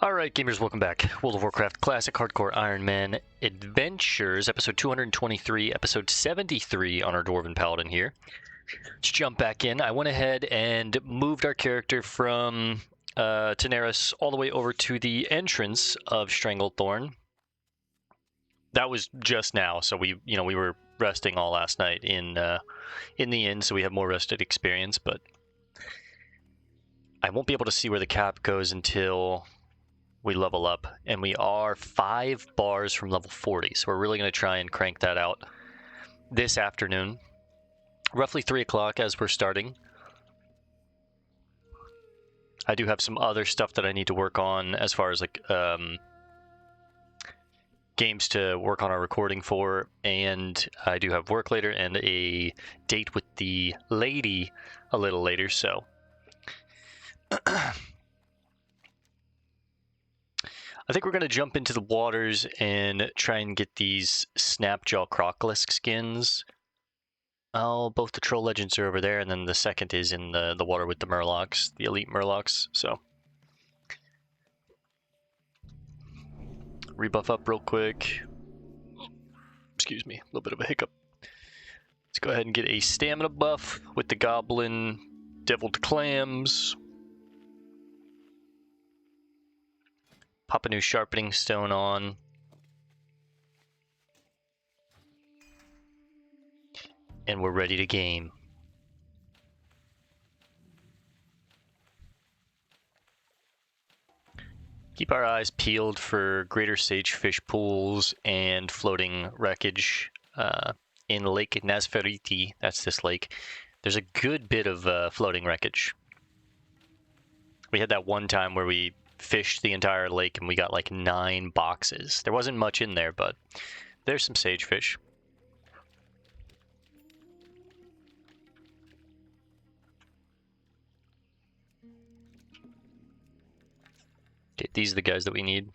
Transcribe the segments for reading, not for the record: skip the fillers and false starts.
Alright, gamers, welcome back. World of Warcraft Classic Hardcore Ironman Adventures, episode 223, episode 73 on our Dwarven Paladin here. Let's jump back in. I went ahead and moved our character from Daenerys all the way over to the entrance of Stranglethorn. That was just now, so we were resting all last night in the inn, so we have more rested experience, but I won't be able to see where the cap goes until we level up, and we are 5 bars from level 40, so we're really going to try and crank that out this afternoon, roughly 3 o'clock as we're starting. I do have some other stuff that I need to work on as far as like games to work on our recording for, and I do have work later and a date with the lady a little later, so I think we're going to jump into the waters and try and get these Snapjaw Crocolisk skins. Oh, both the Troll Legends are over there, and then the second is in the water with the Murlocs, the Elite Murlocs, so. Rebuff up real quick. Excuse me, a little bit of a hiccup. Let's go ahead and get a stamina buff with the Goblin Deviled Clams. Pop a new Sharpening Stone on. And we're ready to game. Keep our eyes peeled for greater sagefish pools and floating wreckage in Lake Nazferiti. That's this lake. There's a good bit of floating wreckage. We had that one time where we fished the entire lake and we got like 9 boxes. There wasn't much in there, but there's some sagefish. Okay, these are the guys that we need.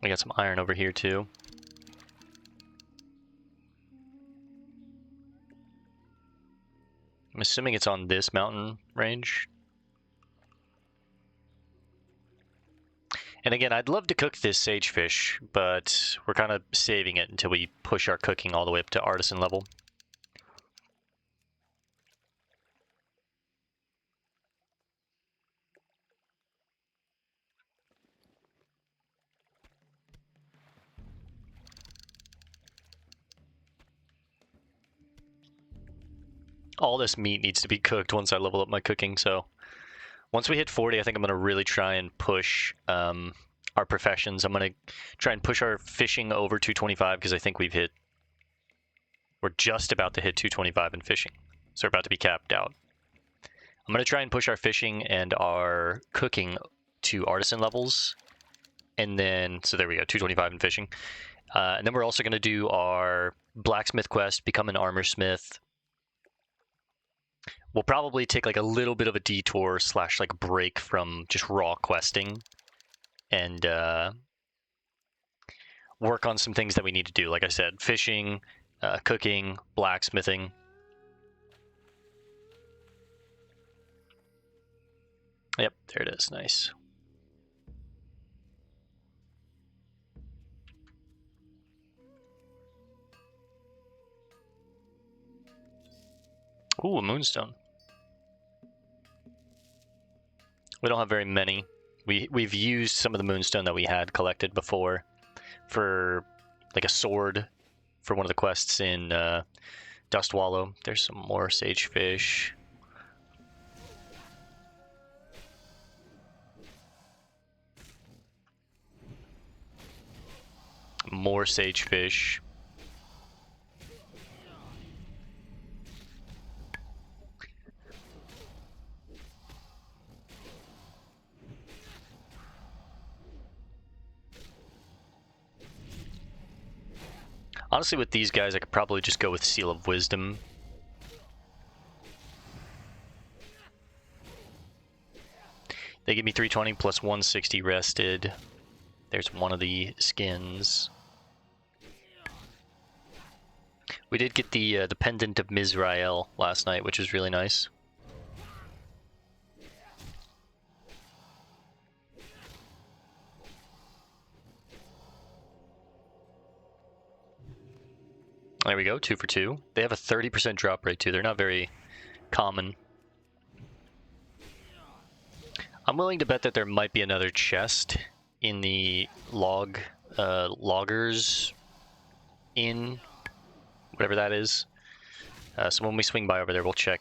We got some iron over here too. I'm assuming it's on this mountain range. And again, I'd love to cook this sagefish, but we're kind of saving it until we push our cooking all the way up to artisan level. All this meat needs to be cooked once I level up my cooking, so once we hit 40, I think I'm going to really try and push our professions. I'm going to try and push our fishing over 225 because I think we're just about to hit 225 in fishing, so we're about to be capped out. I'm going to try and push our fishing and our cooking to artisan levels, and then, so there we go, 225 in fishing. And then we're also going to do our blacksmith quest, become an armor smith. We'll probably take like a little bit of a detour / like break from just raw questing and work on some things that we need to do. Like I said, fishing, cooking, blacksmithing. Yep, there it is. Nice. Ooh, a moonstone. We don't have very many. We've used some of the moonstone that we had collected before for like a sword for one of the quests in Dustwallow. There's some more sagefish. More sagefish. Honestly, with these guys, I could probably just go with Seal of Wisdom. They give me 320 plus 160 rested. There's one of the skins. We did get the Pendant of Mizrael last night, which was really nice. There we go, 2 for 2. They have a 30% drop rate too. They're not very common. I'm willing to bet that there might be another chest in the loggers inn, whatever that is. So when we swing by over there, we'll check,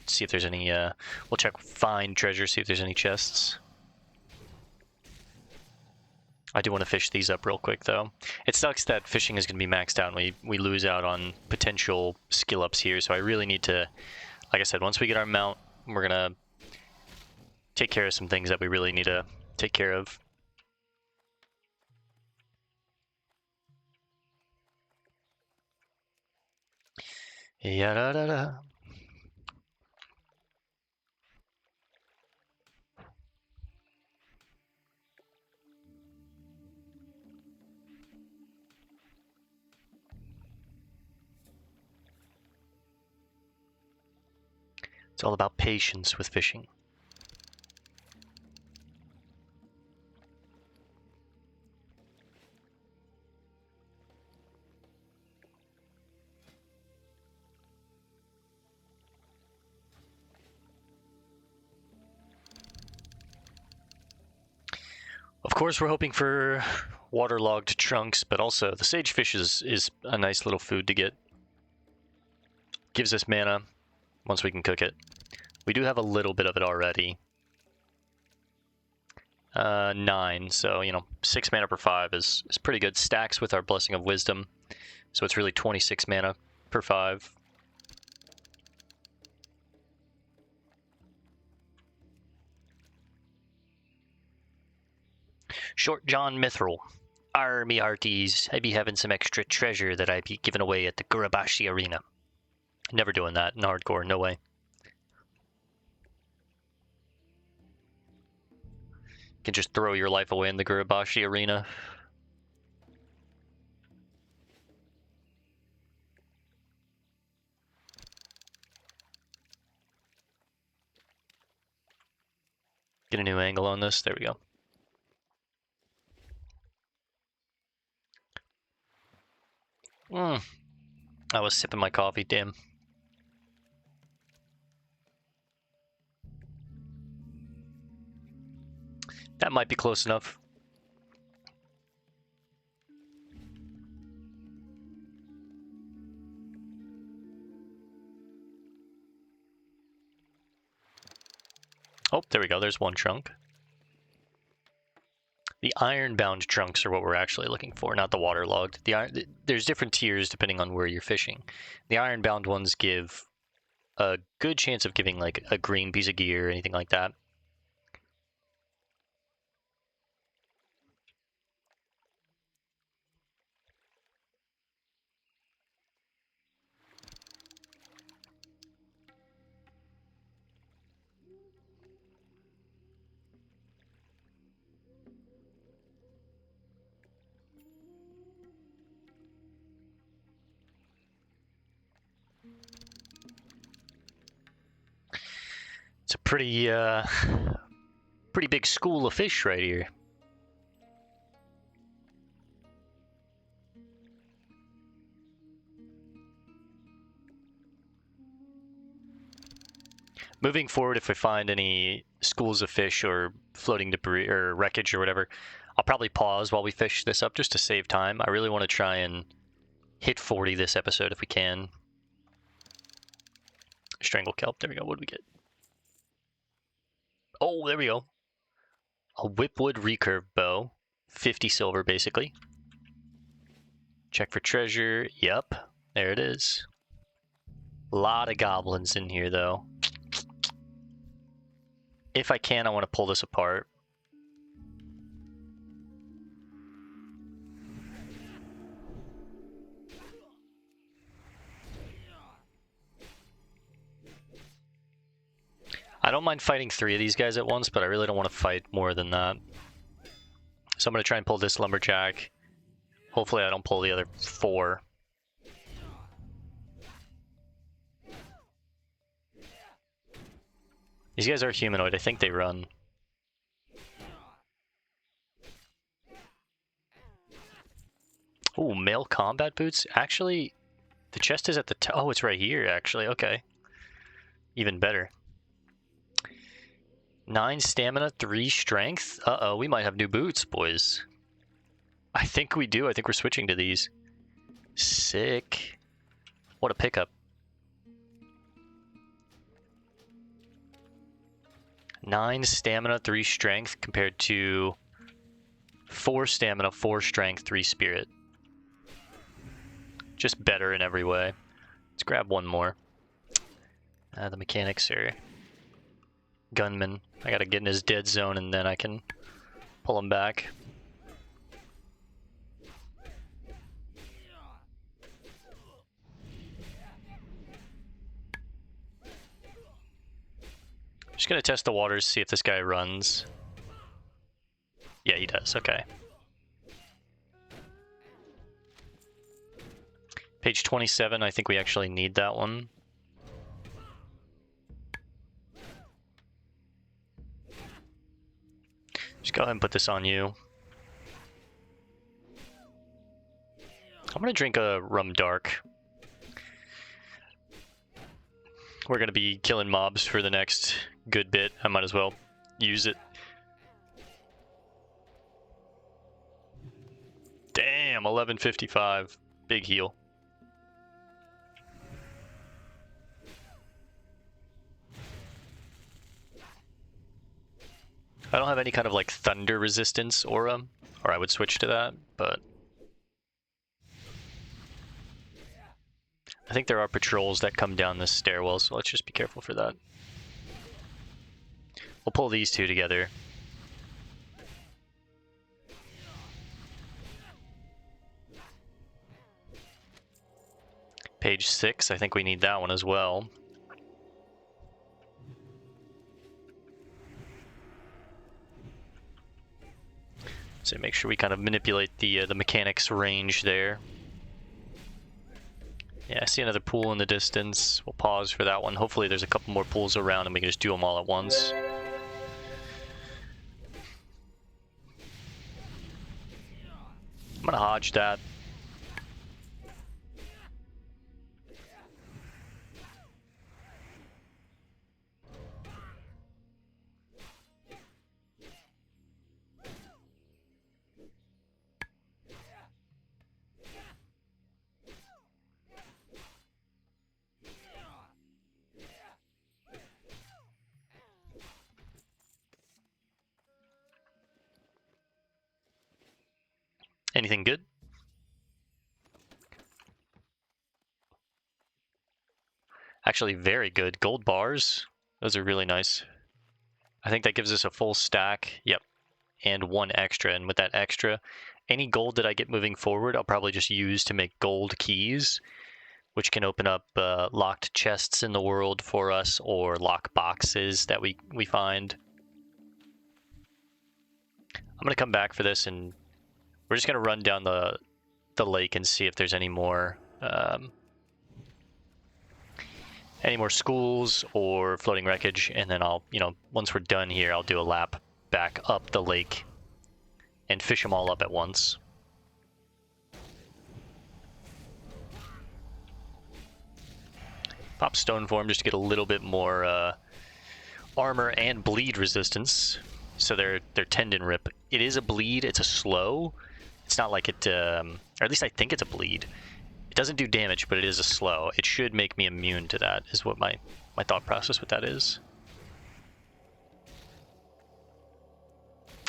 see if there's any, we'll check find treasure, see if there's any chests. I do want to fish these up real quick though. It sucks that fishing is going to be maxed out and we lose out on potential skill ups here, so I really need to, like I said, once we get our mount, we're going to take care of some things that we really need to take care of. Ya-da-da-da. It's all about patience with fishing. Of course, we're hoping for waterlogged chunks, but also the sagefish is a nice little food to get. Gives us mana once we can cook it. We do have a little bit of it already. 9, so, you know, 6 mana per 5 is pretty good. Stacks with our Blessing of Wisdom, so it's really 26 mana per 5. Short John Mithril. Army hearties, I be having some extra treasure that I be giving away at the Gurabashi Arena. Never doing that in hardcore, no way. You can just throw your life away in the Gurabashi Arena. Get a new angle on this, there we go. I was sipping my coffee, damn. That might be close enough. Oh, there we go, there's one chunk. The iron-bound chunks are what we're actually looking for, not the waterlogged. There's different tiers depending on where you're fishing. The iron-bound ones give a good chance of giving like a green piece of gear or anything like that. It's a pretty big school of fish right here. Moving forward, if we find any schools of fish or floating debris or wreckage or whatever, I'll probably pause while we fish this up just to save time. I really want to try and hit 40 this episode if we can. Strangle kelp, there we go. What do we get? Oh, there we go. A whipwood recurve bow. 50 silver, basically. Check for treasure. Yep, there it is. A lot of goblins in here, though. If I can, I want to pull this apart. I don't mind fighting 3 of these guys at once, but I really don't want to fight more than that. So I'm going to try and pull this lumberjack. Hopefully I don't pull the other 4. These guys are humanoid. I think they run. Ooh, male combat boots? Actually, the chest is at the top. Oh, it's right here, actually. Okay. Even better. 9 stamina, 3 strength. Uh-oh, we might have new boots, boys. I think we do. I think we're switching to these. Sick. What a pickup. 9 stamina, 3 strength compared to 4 stamina, 4 strength, 3 spirit. Just better in every way. Let's grab one more. The mechanics are gunman. I gotta get in his dead zone and then I can pull him back. Just gonna test the waters, see if this guy runs. Yeah, he does. Okay. Page 27, I think we actually need that one. Just go ahead and put this on you. I'm gonna drink a rum dark. We're gonna be killing mobs for the next good bit. I might as well use it. Damn, 1155. Big heal. I don't have any kind of like thunder resistance aura, or I would switch to that, but I think there are patrols that come down this stairwell, so let's just be careful for that. We'll pull these two together. Page 6, I think we need that one as well. So make sure we kind of manipulate the mechanics range there. Yeah, I see another pool in the distance. We'll pause for that one. Hopefully there's a couple more pools around and we can just do them all at once. I'm gonna hodge that. Anything good? Actually, very good. Gold bars. Those are really nice. I think that gives us a full stack. Yep. And 1 extra. And with that extra, any gold that I get moving forward, I'll probably just use to make gold keys, which can open up locked chests in the world for us, or lock boxes that we find. I'm going to come back for this, and we're just going to run down the lake and see if there's any more schools or floating wreckage, and then I'll, once we're done here, I'll do a lap back up the lake and fish them all up at once. Pop stone form just to get a little bit more armor and bleed resistance. So they're tendon rip. It is a bleed. It's a slow. It's not like it, or at least I think it's a bleed. It doesn't do damage, but it is a slow. It should make me immune to that, is what my thought process with that is.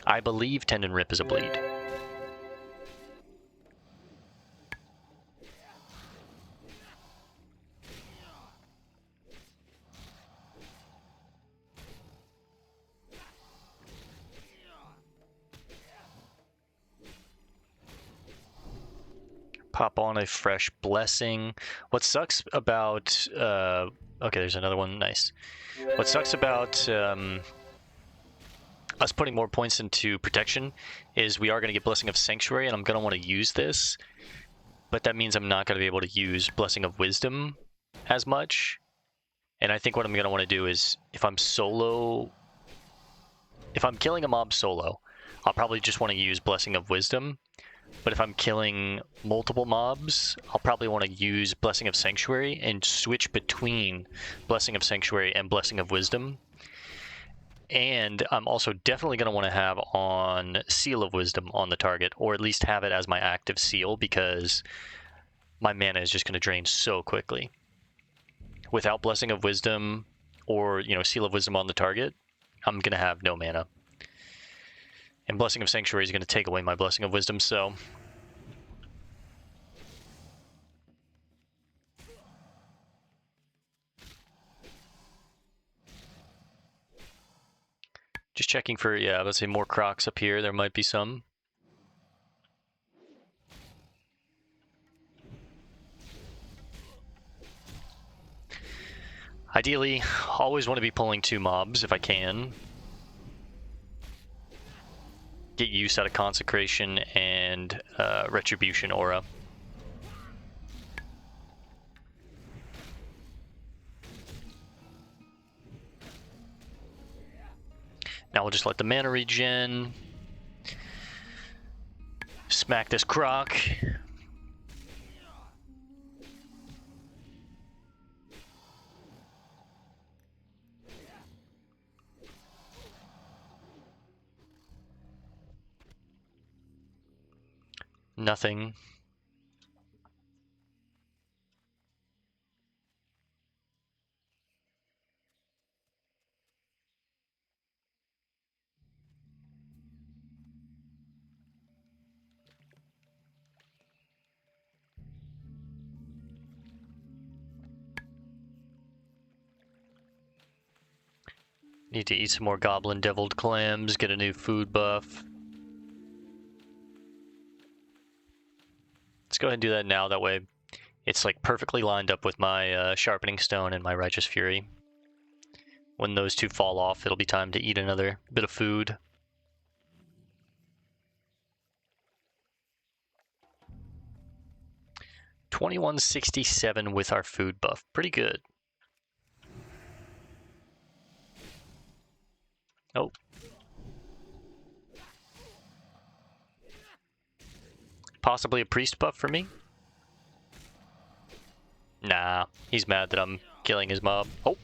I believe tendon rip is a bleed. Pop on a fresh blessing. What sucks about okay, there's another one. Nice. What sucks about us putting more points into protection is we are going to get Blessing of Sanctuary, and I'm going to want to use this, but that means I'm not going to be able to use Blessing of Wisdom as much, And I think what I'm going to want to do is, if I'm killing a mob solo, I'll probably just want to use Blessing of Wisdom. But if I'm killing multiple mobs, I'll probably want to use Blessing of Sanctuary and switch between Blessing of Sanctuary and Blessing of Wisdom. And I'm also definitely going to want to have on Seal of Wisdom on the target, or at least have it as my active seal, because my mana is just going to drain so quickly. Without Blessing of Wisdom or, Seal of Wisdom on the target, I'm going to have no mana. And Blessing of Sanctuary is going to take away my Blessing of Wisdom, so... Just checking for, let's say more crocs up here. There might be some. Ideally, always want to be pulling 2 mobs if I can. Get use out of Consecration and Retribution Aura. Now we'll just let the mana regen. Smack this croc. Nothing. Need to eat some more goblin deviled clams, get a new food buff. Let's go ahead and do that now, that way it's like perfectly lined up with my sharpening stone and my righteous fury. When those 2 fall off, it'll be time to eat another bit of food. $21.67 with our food buff. Pretty good. Oh. Possibly a priest buff for me? Nah, he's mad that I'm killing his mob. Oh.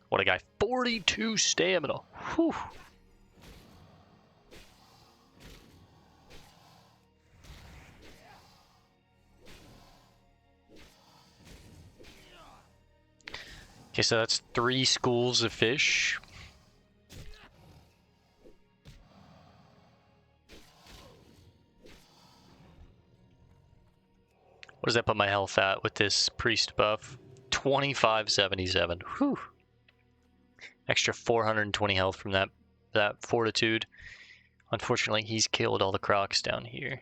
What a guy. 42 stamina. Whew. Okay, so that's 3 schools of fish. What does that put my health at with this priest buff? 2577. Whew. Extra 420 health from that fortitude. Unfortunately, he's killed all the crocs down here.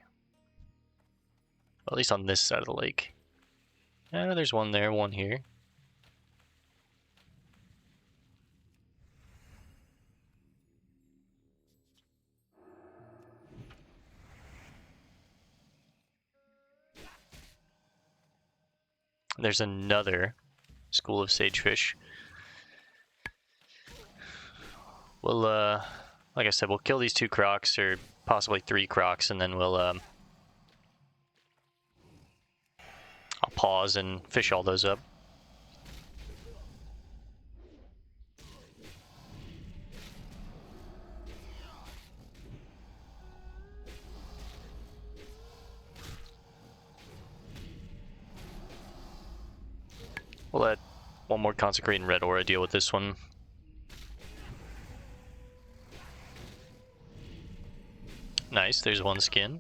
Well, at least on this side of the lake. There's one there, one here. There's another school of sagefish. We'll, like I said, we'll kill these 2 crocs, or possibly 3 crocs, and then we'll, I'll pause and fish all those up. We'll let one more Consecrate and Red Aura deal with this one. Nice, there's one skin.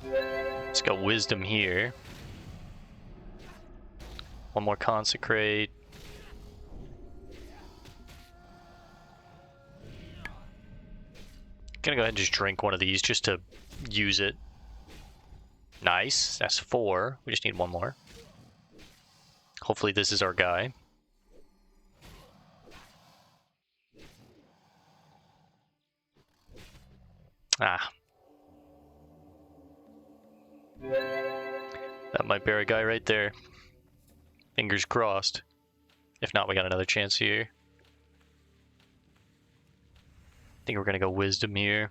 Let's go Wisdom here. One more Consecrate. Gonna go ahead and just drink one of these just to use it. Nice, that's 4. We just need one more. Hopefully this is our guy. Ah. That might be our guy right there. Fingers crossed. If not, we got another chance here. I think we're gonna go Wisdom here.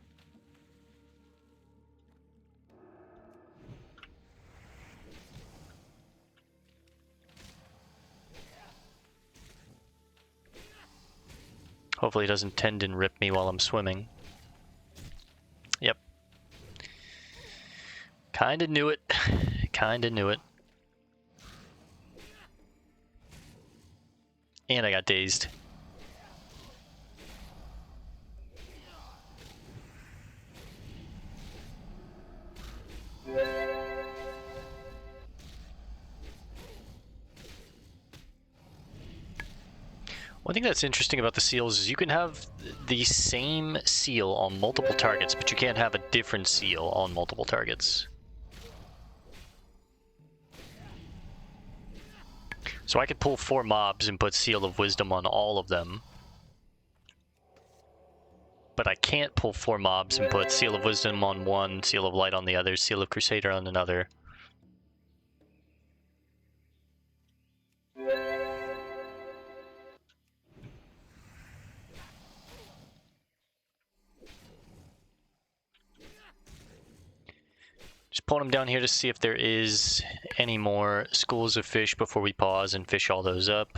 Hopefully he doesn't tendon rip me while I'm swimming. Yep. Kinda knew it. Kinda knew it. And I got dazed. One thing that's interesting about the seals is you can have the same seal on multiple targets, but you can't have a different seal on multiple targets. So I could pull 4 mobs and put Seal of Wisdom on all of them. But I can't pull 4 mobs and put Seal of Wisdom on one, Seal of Light on the other, Seal of Crusader on another. Just pulling them down here to see if there is any more schools of fish before we pause and fish all those up.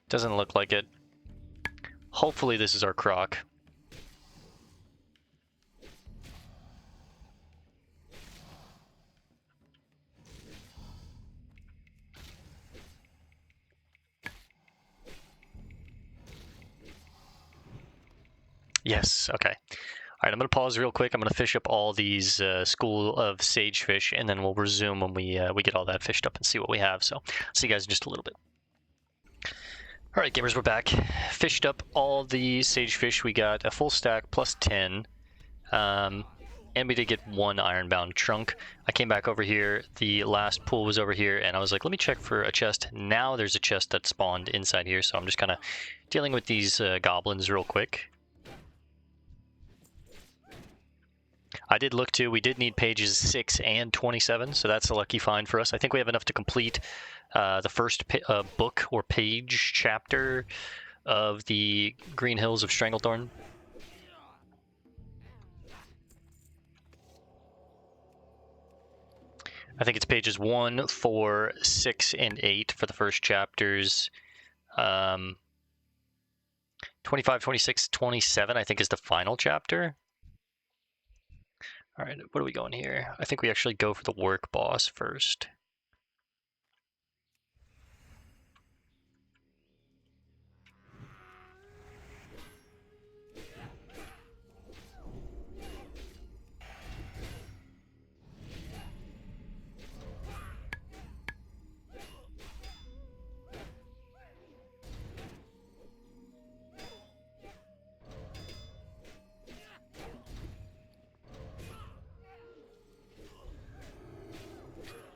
Doesn't look like it. Hopefully this is our croc. Yes, okay. All right, I'm going to pause real quick. I'm going to fish up all these school of sagefish, and then we'll resume when we get all that fished up and see what we have. So, see you guys in just a little bit. All right, gamers, we're back. Fished up all the sagefish. We got a full stack plus 10. And we did get 1 ironbound trunk. I came back over here. The last pool was over here, and I was like, let me check for a chest. Now there's a chest that spawned inside here, so I'm just kind of dealing with these goblins real quick. I did look too. We did need pages 6 and 27, so that's a lucky find for us. I think we have enough to complete the first book or page chapter of the Green Hills of Stranglethorn. I think it's pages 1, 4, 6, and 8 for the first chapters. 25, 26, 27, I think, is the final chapter. All right, what are we going here? I think we actually go for the work boss first.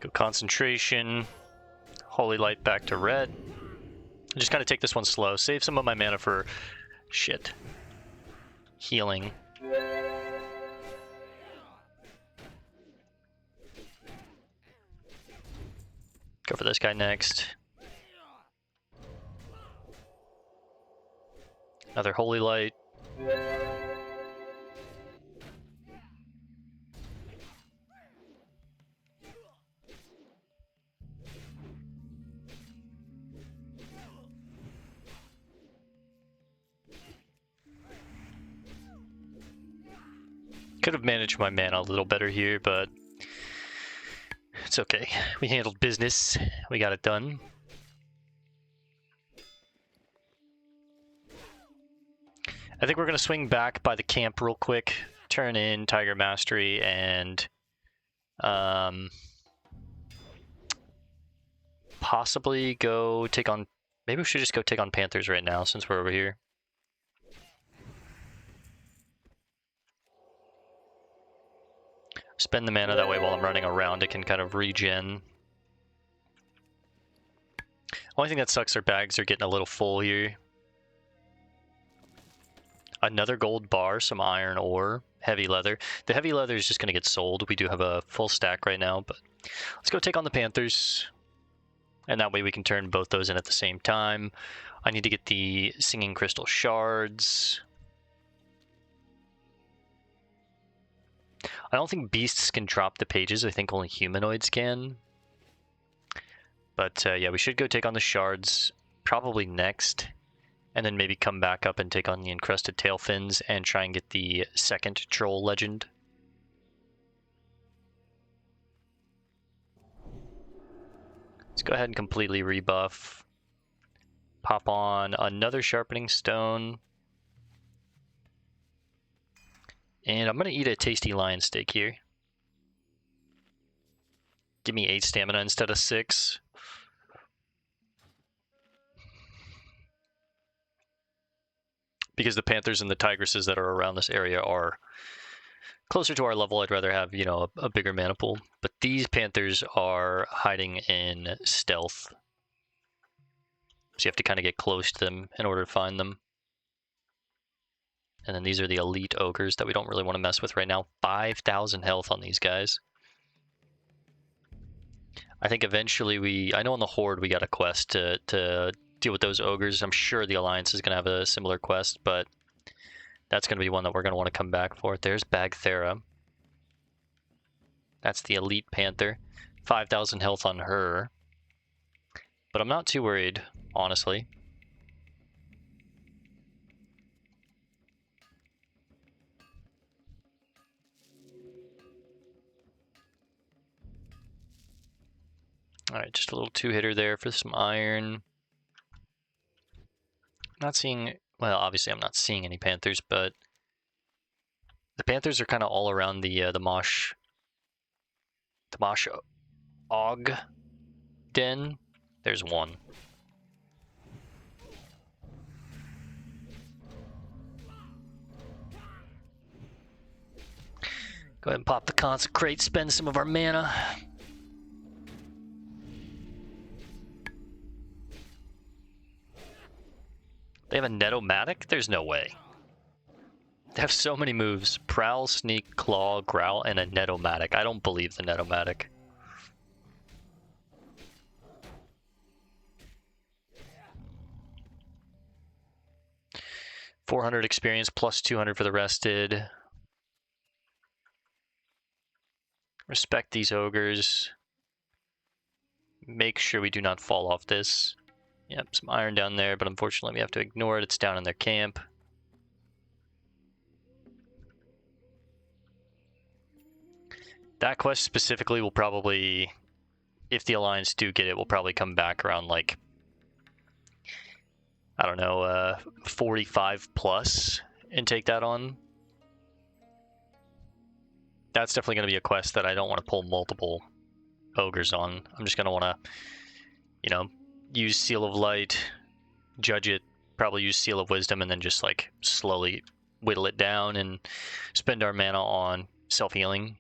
Go concentration, holy light back to red. I just kind of take this one slow, save some of my mana for shit. Healing. Go for this guy next. Another holy light. Could have managed my mana a little better here, but it's okay. We handled business. We got it done. I think we're going to swing back by the camp real quick, turn in Tiger Mastery, and possibly go take on... Maybe we should just go take on Panthers right now since we're over here. Spend the mana, that way while I'm running around it can kind of regen. Only thing that sucks, our bags are getting a little full here. Another gold bar, some iron ore, heavy leather. The heavy leather is just going to get sold. We do have a full stack right now, but let's go take on the Panthers. And that way we can turn both those in at the same time. I need to get the singing crystal shards. I don't think beasts can drop the pages. I think only humanoids can. But yeah, we should go take on the shards probably next. And then maybe come back up and take on the encrusted tail fins and try and get the second troll legend. Let's go ahead and completely rebuff. Pop on another sharpening stone. And I'm going to eat a tasty lion steak here. Give me 8 stamina instead of 6. Because the panthers and the tigresses that are around this area are closer to our level, I'd rather have, you know, a bigger mana pool. But these panthers are hiding in stealth. So you have to kind of get close to them in order to find them. And then these are the elite ogres that we don't really want to mess with right now. 5,000 health on these guys. I think eventually I know on the Horde we got a quest to deal with those ogres. I'm sure the Alliance is going to have a similar quest, but that's going to be one that we're going to want to come back for. There's Bagthera. That's the elite panther. 5,000 health on her. But I'm not too worried, honestly. Alright, just a little 2-hitter there for some iron. Not seeing, well, obviously I'm not seeing any panthers, but the panthers are kind of all around the Mosh Og den. There's one. Go ahead and pop the consecrate, spend some of our mana. They have a Netomatic? There's no way. They have so many moves. Prowl, Sneak, Claw, Growl, and a Netomatic. I don't believe the Netomatic. $400 experience plus 200 for the rested. Respect these ogres. Make sure we do not fall off this. Yep, some iron down there, but unfortunately we have to ignore it. It's down in their camp. That quest specifically will probably, if the Alliance do get it, will probably come back around like, I don't know, 45 plus and take that on. That's definitely going to be a quest that I don't want to pull multiple ogres on. I'm just going to want to, you know, use Seal of Light, judge it, probably use Seal of Wisdom, and then just like slowly whittle it down and spend our mana on self-healing.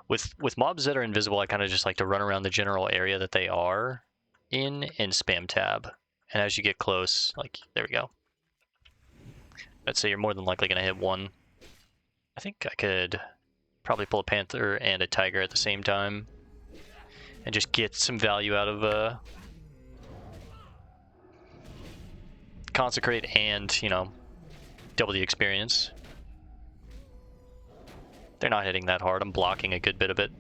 With mobs that are invisible, I kind of just like to run around the general area that they are in and spam tab. And as you get close, like, there we go. I'd say you're more than likely going to hit one. I think I could probably pull a panther and a tiger at the same time and just get some value out of consecrate and, you know, double the experience. They're not hitting that hard. I'm blocking a good bit of it.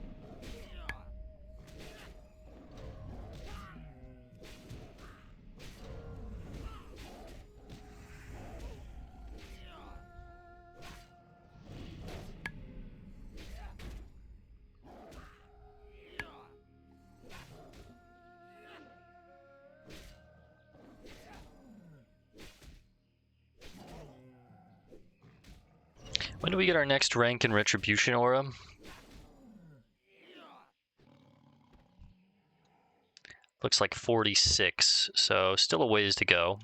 When do we get our next rank in Retribution Aura? Looks like 46, so still a ways to go.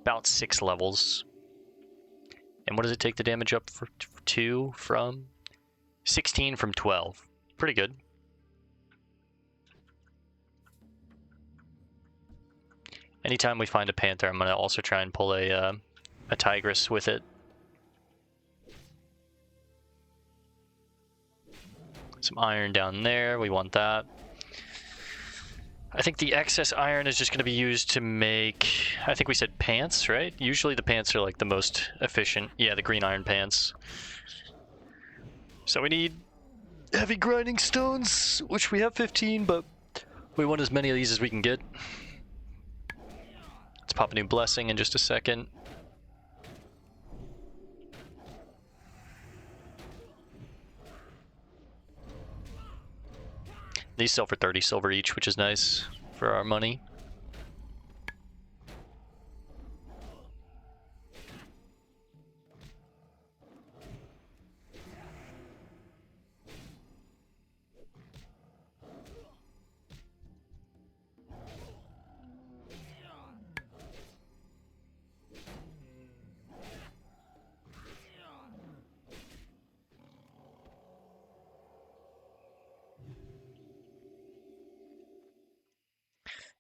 About 6 levels. And what does it take the damage up for 2 from? 16 from 12. Pretty good. Anytime we find a panther, I'm gonna also try and pull a tigress with it. Some iron down there, we want that. I think the excess iron is just going to be used to make, I think we said pants, right? Usually the pants are like the most efficient. Yeah, the green iron pants. So we need heavy grinding stones, which we have 15, but we want as many of these as we can get. Let's pop a new blessing in just a second. These sell for 30 silver each, which is nice for our money.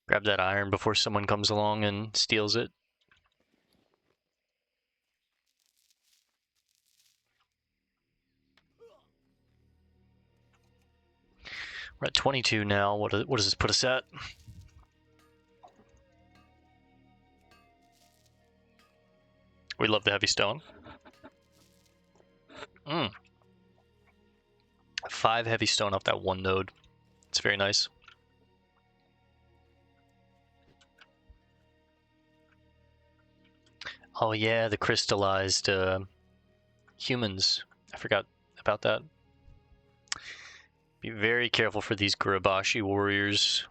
Grab that iron before someone comes along and steals it. We're at 22 now. What does this put us at? We love the heavy stone. 5 heavy stone off that one node. It's very nice. Oh yeah, the crystallized humans. I forgot about that. Be very careful for these Gurabashi warriors.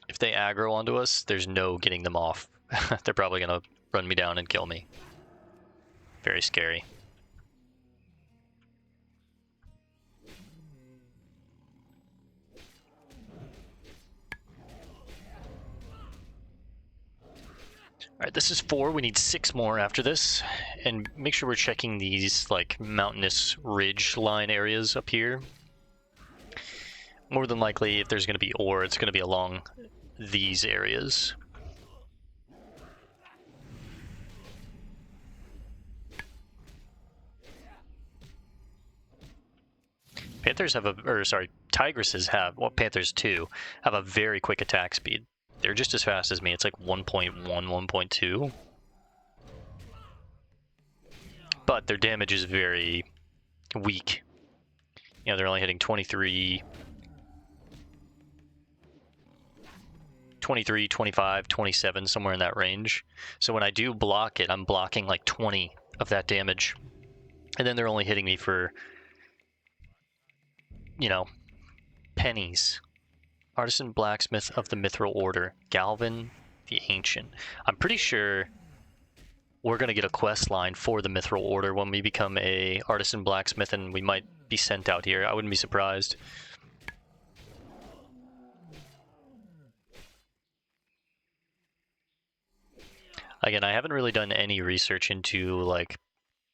If they aggro onto us, there's no getting them off. They're probably gonna run me down and kill me. Very scary. Alright, this is 4. We need 6 more after this. And make sure we're checking these, like, mountainous ridge line areas up here. More than likely, if there's going to be ore, it's going to be along these areas. Panthers have tigresses have, well, panthers too, have a very quick attack speed. They're just as fast as me. It's like 1.1, 1.2. But their damage is very weak. You know, they're only hitting 23, 25, 27, somewhere in that range. So when I do block it, I'm blocking like 20 of that damage. And then they're only hitting me for, you know, pennies. Artisan Blacksmith of the Mithril Order. Galvin the Ancient. I'm pretty sure we're going to get a quest line for the Mithril Order when we become a Artisan Blacksmith, and we might be sent out here. I wouldn't be surprised. Again, I haven't really done any research into like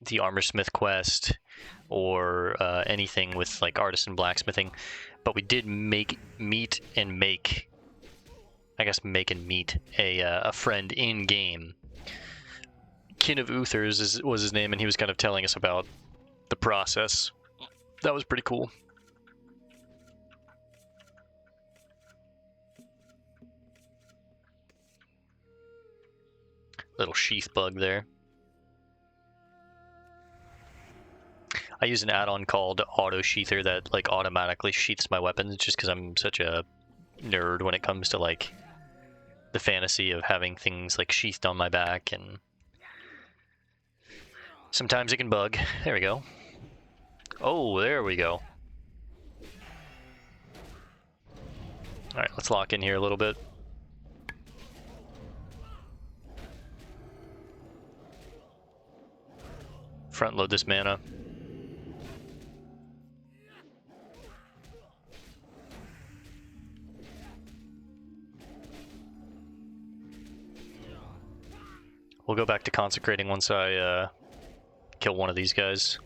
the Armorsmith quest or anything with like Artisan Blacksmithing. But we did make and meet a friend in game. Kin of Uthers was his name, and he was kind of telling us about the process. That was pretty cool. Little sheath bug there. I use an add-on called Auto Sheather that like automatically sheaths my weapons, just because I'm such a nerd when it comes to like the fantasy of having things like sheathed on my back, and sometimes it can bug. There we go. Oh, there we go. Alright, let's lock in here a little bit. Front load this mana. We'll go back to consecrating once I kill one of these guys.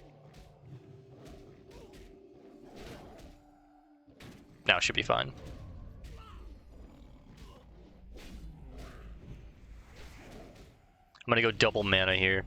Now it should be fine. I'm gonna go double mana here.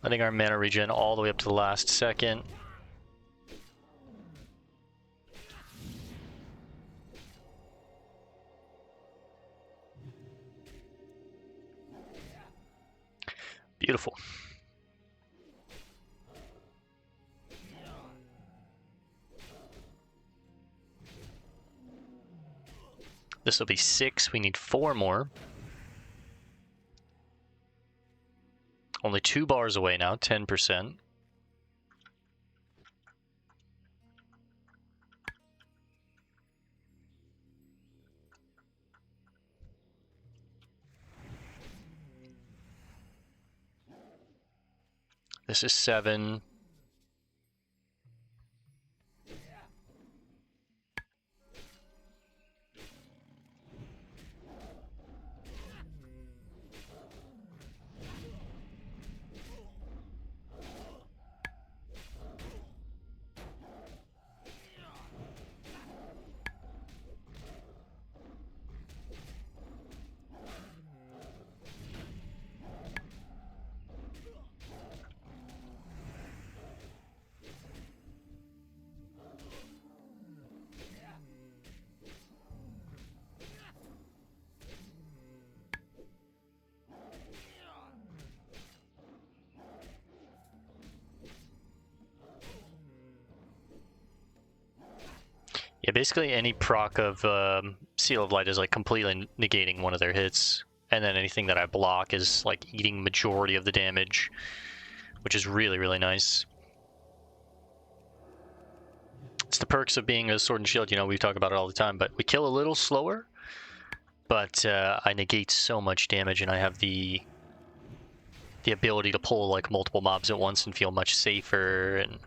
Letting our mana regen all the way up to the last second. Beautiful. This will be 6. We need 4 more. Only 2 bars away now, 10%. This is 7. Yeah, basically any proc of Seal of Light is like completely negating one of their hits, and then anything that I block is like eating majority of the damage, which is really, really nice. It's the perks of being a Sword and Shield, you know, we talk about it all the time, but we kill a little slower, but I negate so much damage, and I have the ability to pull like multiple mobs at once and feel much safer, and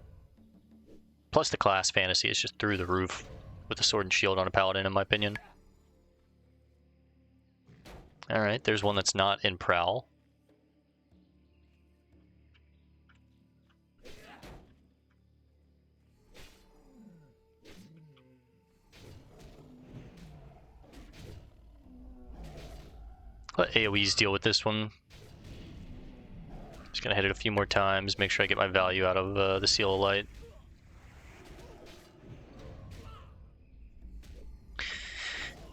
plus the class fantasy is just through the roof with the Sword and Shield on a Paladin, in my opinion. Alright, there's one that's not in Prowl. Let AoEs deal with this one. Just gonna hit it a few more times, make sure I get my value out of the Seal of Light.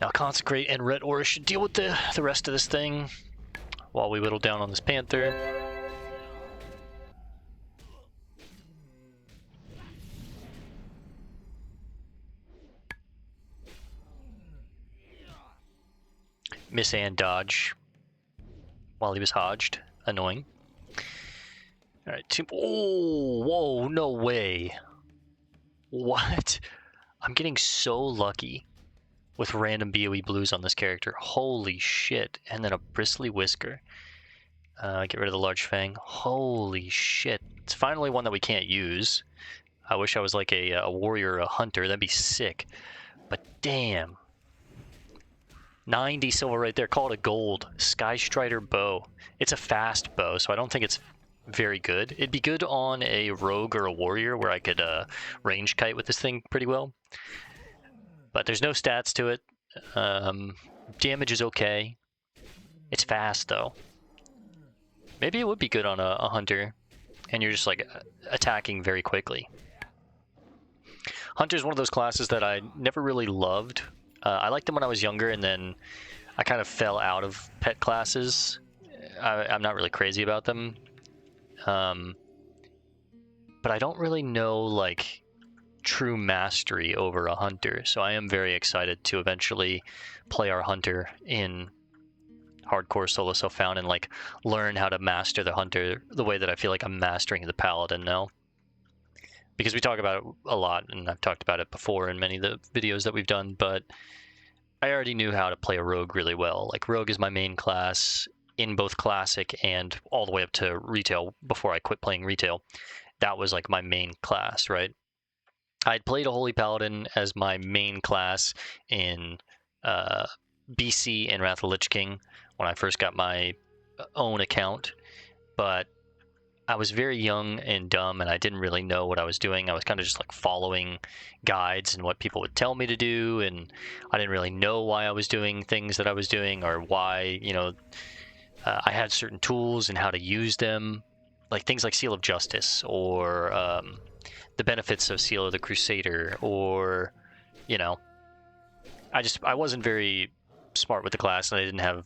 Now Consecrate and Red Aura should deal with the rest of this thing while we whittle down on this Panther. Miss and dodge while he was hodged. Annoying. Alright, oh, whoa, no way. What? I'm getting so lucky with random BOE blues on this character. Holy shit. And then a bristly whisker. Get rid of the large fang. Holy shit. It's finally one that we can't use. I wish I was like a warrior or a hunter. That'd be sick. But damn. 90 silver right there. Call it a gold. Sky Strider bow. It's a fast bow, so I don't think it's very good. It'd be good on a rogue or a warrior where I could range kite with this thing pretty well. But there's no stats to it. Damage is okay. It's fast though. Maybe it would be good on a hunter, and you're just like attacking very quickly. Hunter's one of those classes that I never really loved. I liked them when I was younger, and then I kind of fell out of pet classes. I'm not really crazy about them. But I don't really know like true mastery over a hunter, so I am very excited to eventually play our hunter in hardcore solo self-found and like learn how to master the hunter the way that I feel like I'm mastering the paladin now. Because we talk about it a lot, and I've talked about it before in many of the videos that we've done, but I already knew how to play a rogue really well. Like, rogue is my main class in both classic and all the way up to retail before I quit playing retail. that was like my main class, right? I'd played a Holy Paladin as my main class in BC and Wrath of the Lich King when I first got my own account, but I was very young and dumb, and I didn't really know what I was doing. I was kind of just like following guides and what people would tell me to do, and I didn't really know why I was doing things that I was doing, or why, I had certain tools and how to use them, like things like Seal of Justice, or the benefits of Seal of the Crusader, or, you know, I wasn't very smart with the class, and I didn't have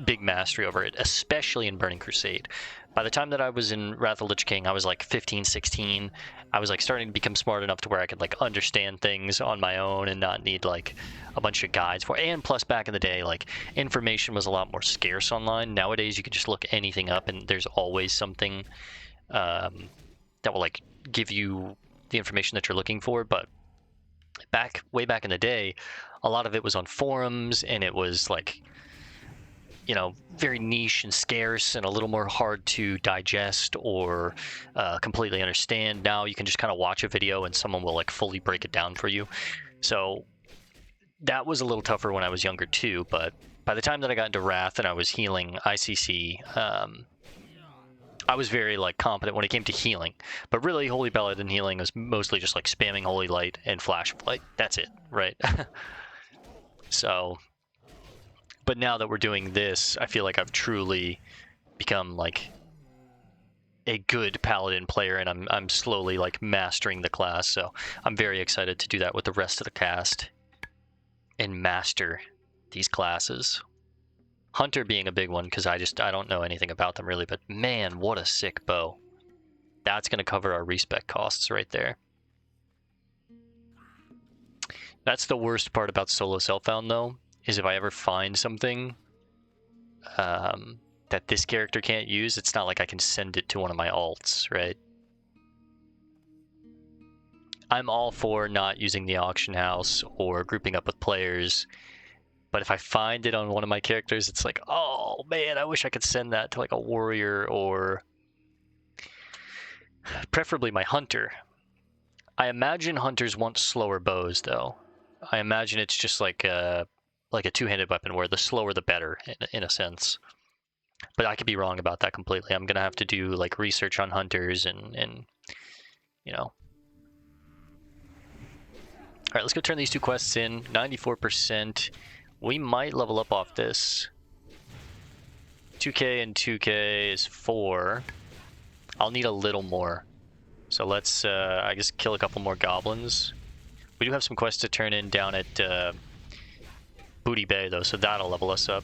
big mastery over it, especially in Burning Crusade. By the time that I was in Wrath of the Lich King, I was like 15, 16. I was like starting to become smart enough to where I could like understand things on my own and not need like a bunch of guides for. And plus, back in the day, like information was a lot more scarce online. Nowadays, you can just look anything up, and there's always something that will like give you the information that you're looking for. But way back in the day, a lot of it was on forums, and it was like, very niche and scarce and a little more hard to digest or completely understand. Now you can just kind of watch a video and someone will like fully break it down for you. So that was a little tougher when I was younger too, but by the time that I got into Wrath and I was healing ICC, I was very like competent when it came to healing. But really, Holy Paladin healing was mostly just like spamming Holy Light and Flash of Light. That's it, right? So, but now that we're doing this, I feel like I've truly become like a good Paladin player, and I'm slowly like mastering the class. So I'm very excited to do that with the rest of the cast and master these classes. Hunter being a big one, because I don't know anything about them really, but man, what a sick bow. That's going to cover our respec costs right there. That's the worst part about solo self-found, though, is if I ever find something that this character can't use, it's not like I can send it to one of my alts, right? I'm all for not using the auction house or grouping up with players, but if I find it on one of my characters, it's like, oh man, I wish I could send that to like a warrior, or preferably my hunter. I imagine hunters want slower bows, though. I imagine it's just like a two-handed weapon where the slower the better, in a sense. But I could be wrong about that completely. I'm gonna have to do like research on hunters and All right, let's go turn these two quests in. 94%. We might level up off this. 2k and 2k is 4. I'll need a little more. So let's, I guess, kill a couple more goblins. We do have some quests to turn in down at Booty Bay, though, so that'll level us up.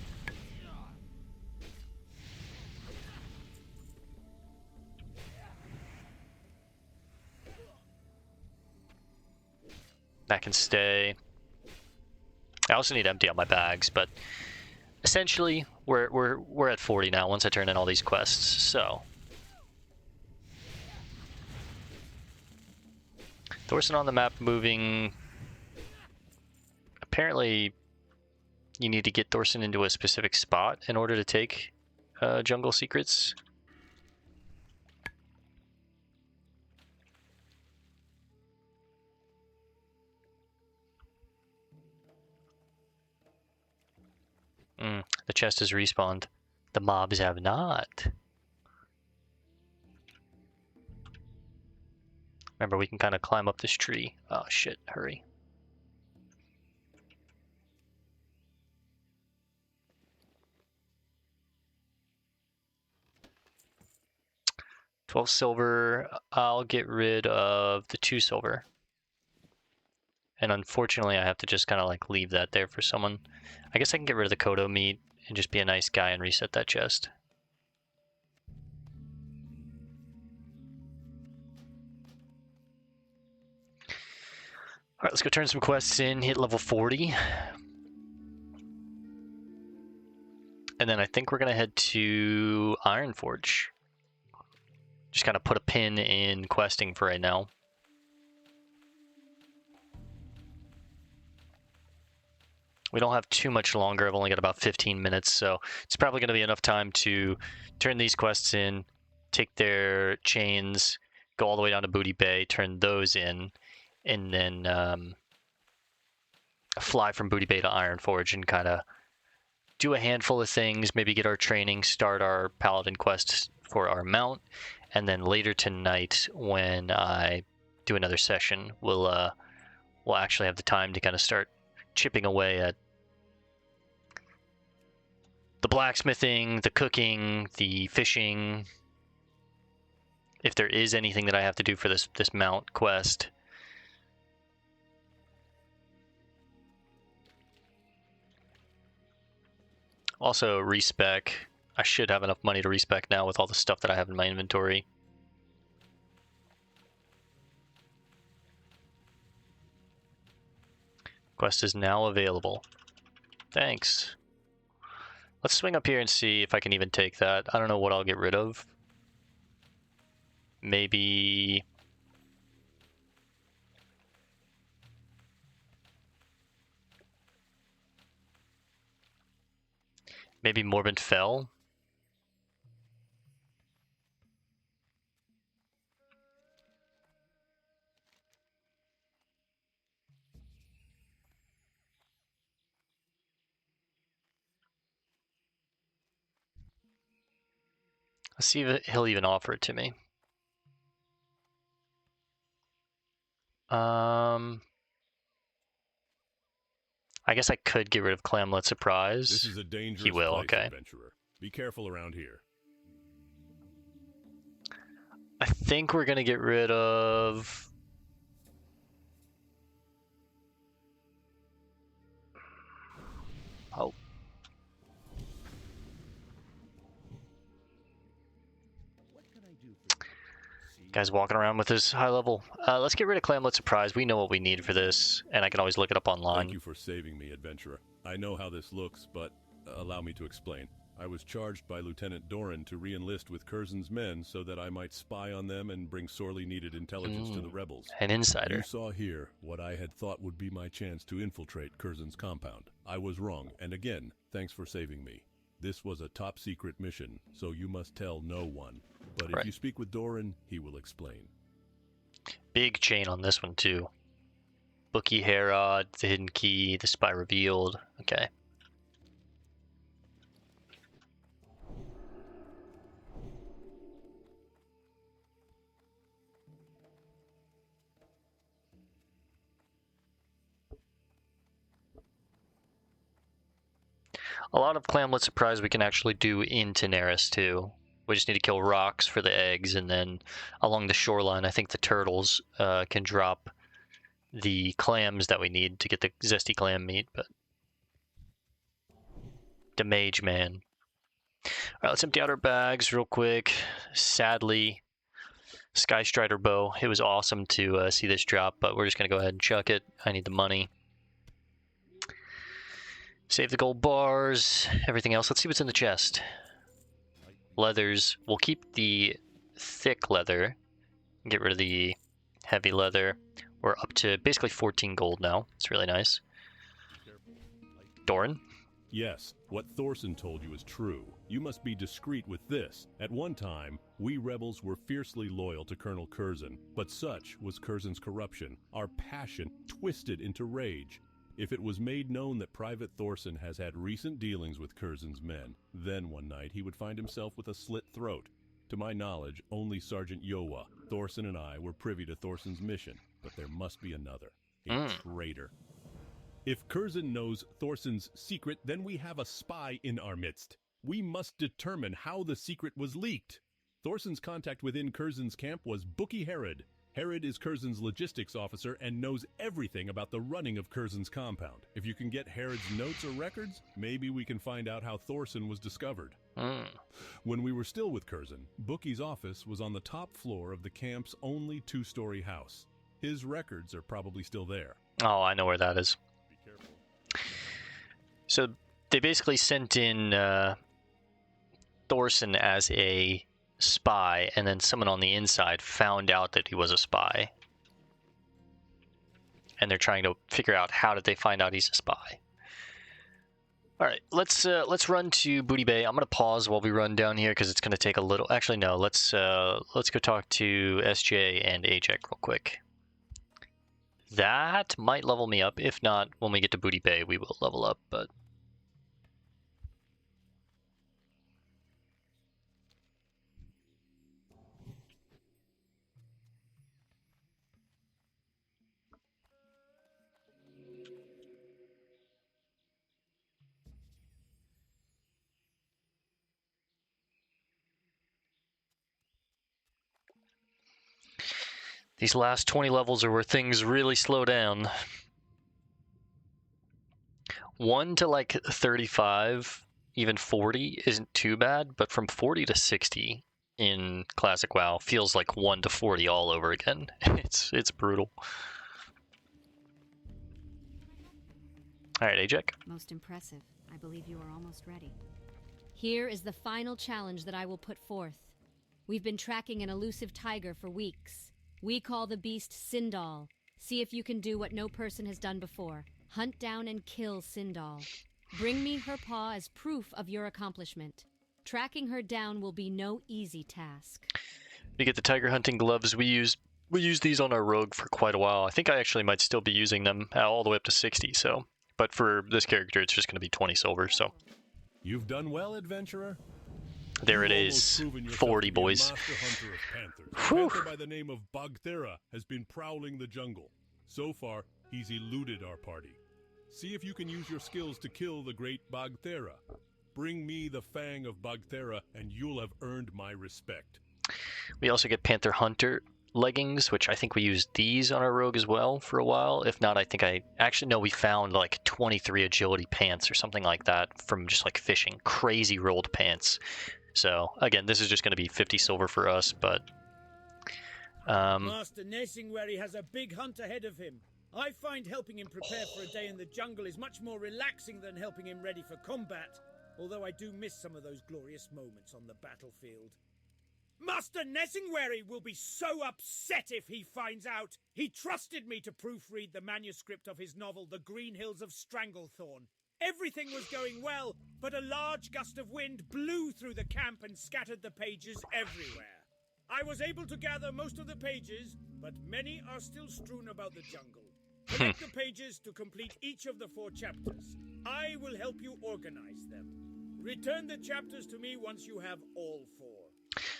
That can stay. I also need to empty out my bags, but essentially we're at 40 now once I turn in all these quests. So Thorson on the map moving. Apparently you need to get Thorson into a specific spot in order to take jungle secrets. The chest has respawned. The mobs have not. Remember, we can kind of climb up this tree. Oh shit, hurry. $12 silver. I'll get rid of the 2 silver. And unfortunately, I have to just kind of like leave that there for someone. I guess I can get rid of the Kodo meat and just be a nice guy and reset that chest. All right, let's go turn some quests in, hit level 40. And then I think we're going to head to Ironforge. Just kind of put a pin in questing for right now. We don't have too much longer. I've only got about 15 minutes, so it's probably going to be enough time to turn these quests in, take their chains, go all the way down to Booty Bay, turn those in, and then fly from Booty Bay to Ironforge and kind of do a handful of things, maybe get our training, start our Paladin quests for our mount, and then later tonight when I do another session, we'll actually have the time to kind of start chipping away at the blacksmithing, the cooking, the fishing. If there is anything that I have to do for this mount quest. Also, respec. I should have enough money to respec now with all the stuff that I have in my inventory. Quest is now available. Thanks. Let's swing up here and see if I can even take that. I don't know what I'll get rid of. Maybe... maybe Morbid Fell? Let's see if he'll even offer it to me. I guess I could get rid of Clamlet Surprise. This is a dangerous he will, place, okay. Adventurer. Be careful around here. I think we're gonna get rid of... oh. Guy's walking around with his high level. Let's get rid of Clamlet Surprise. We know what we need for this, and I can always look it up online. Thank you for saving me, Adventurer. I know how this looks, but allow me to explain. I was charged by Lieutenant Doran to re-enlist with Curzon's men so that I might spy on them and bring sorely needed intelligence to the rebels. An insider. You saw here what I had thought would be my chance to infiltrate Curzon's compound. I was wrong, and again, thanks for saving me. This was a top-secret mission, so you must tell no one. But if you speak with Doran, he will explain. Big chain on this one, too. Bookie Herod, the Hidden Key, the Spy Revealed. Okay. A lot of Clamlet Surprise we can actually do in Tenaris, too. We just need to kill rocks for the eggs, and then along the shoreline, I think the turtles can drop the clams that we need to get the zesty clam meat, but... the Mage Man. Alright, let's empty out our bags real quick. Sadly, Sky Strider bow. It was awesome to see this drop, but we're just going to go ahead and chuck it. I need the money. Save the gold bars, everything else. Let's see what's in the chest. Leathers. We'll keep the thick leather. Get rid of the heavy leather. We're up to basically 14 gold now. It's really nice. Doran? Yes, what Thorson told you is true. You must be discreet with this. At one time, we rebels were fiercely loyal to Colonel Curzon, but such was Curzon's corruption, our passion twisted into rage. If it was made known that Private Thorson has had recent dealings with Curzon's men, then one night he would find himself with a slit throat. To my knowledge, only Sergeant Yowa, Thorson, and I were privy to Thorson's mission, but there must be another. A traitor. If Curzon knows Thorson's secret, then we have a spy in our midst. We must determine how the secret was leaked. Thorson's contact within Curzon's camp was Bookie Herod. Herod is Curzon's logistics officer and knows everything about the running of Curzon's compound. If you can get Herod's notes or records, maybe we can find out how Thorson was discovered. When we were still with Curzon, Bookie's office was on the top floor of the camp's only two-story house. His records are probably still there. Oh, I know where that is. Be careful. So they basically sent in Thorson as a spy, and then someone on the inside found out that he was a spy. And they're trying to figure out how did they find out he's a spy. All right, let's run to Booty Bay. I'm gonna pause while we run down here because it's gonna take a little. Actually, no. Let's go talk to SJ and Ajek real quick. That might level me up. If not, when we get to Booty Bay, we will level up. But these last 20 levels are where things really slow down. 1 to like 35, even 40 isn't too bad, but from 40 to 60 in Classic WoW feels like 1 to 40 all over again. It's brutal. All right, Ajek. Most impressive. I believe you are almost ready. Here is the final challenge that I will put forth. We've been tracking an elusive tiger for weeks. We call the beast Sindal. See if you can do what no person has done before. Hunt down and kill Sindal. Bring me her paw as proof of your accomplishment. Tracking her down will be no easy task. You get the tiger hunting gloves. We use these on our rogue for quite a while. I think I actually might still be using them all the way up to 60. So, but for this character, it's just going to be 20 silver. So. You've done well, adventurer. There it is. 40 boys. Panther by the name of Bagthera has been prowling the jungle. So far, he's eluded our party. See if you can use your skills to kill the great Bagthera. Bring me the fang of Bagthera, and you'll have earned my respect. We also get Panther Hunter leggings, which I think we used these on our rogue as well for a while. If not, I think we found like 23 agility pants or something like that from just like fishing. Crazy rolled pants. So again, this is just going to be 50 silver for us, but Master Nesingwary has a big hunt ahead of him. I find helping him prepare for a day in the jungle is much more relaxing than helping him ready for combat, although I do miss some of those glorious moments on the battlefield. Master Nesingwary will be so upset if he finds out. He trusted me to proofread the manuscript of his novel, The Green Hills of Stranglethorn. Everything was going well, but a large gust of wind blew through the camp and scattered the pages everywhere. I was able to gather most of the pages, but many are still strewn about the jungle. Collect the pages to complete each of the 4 chapters. I will help you organize them. Return the chapters to me once you have all 4.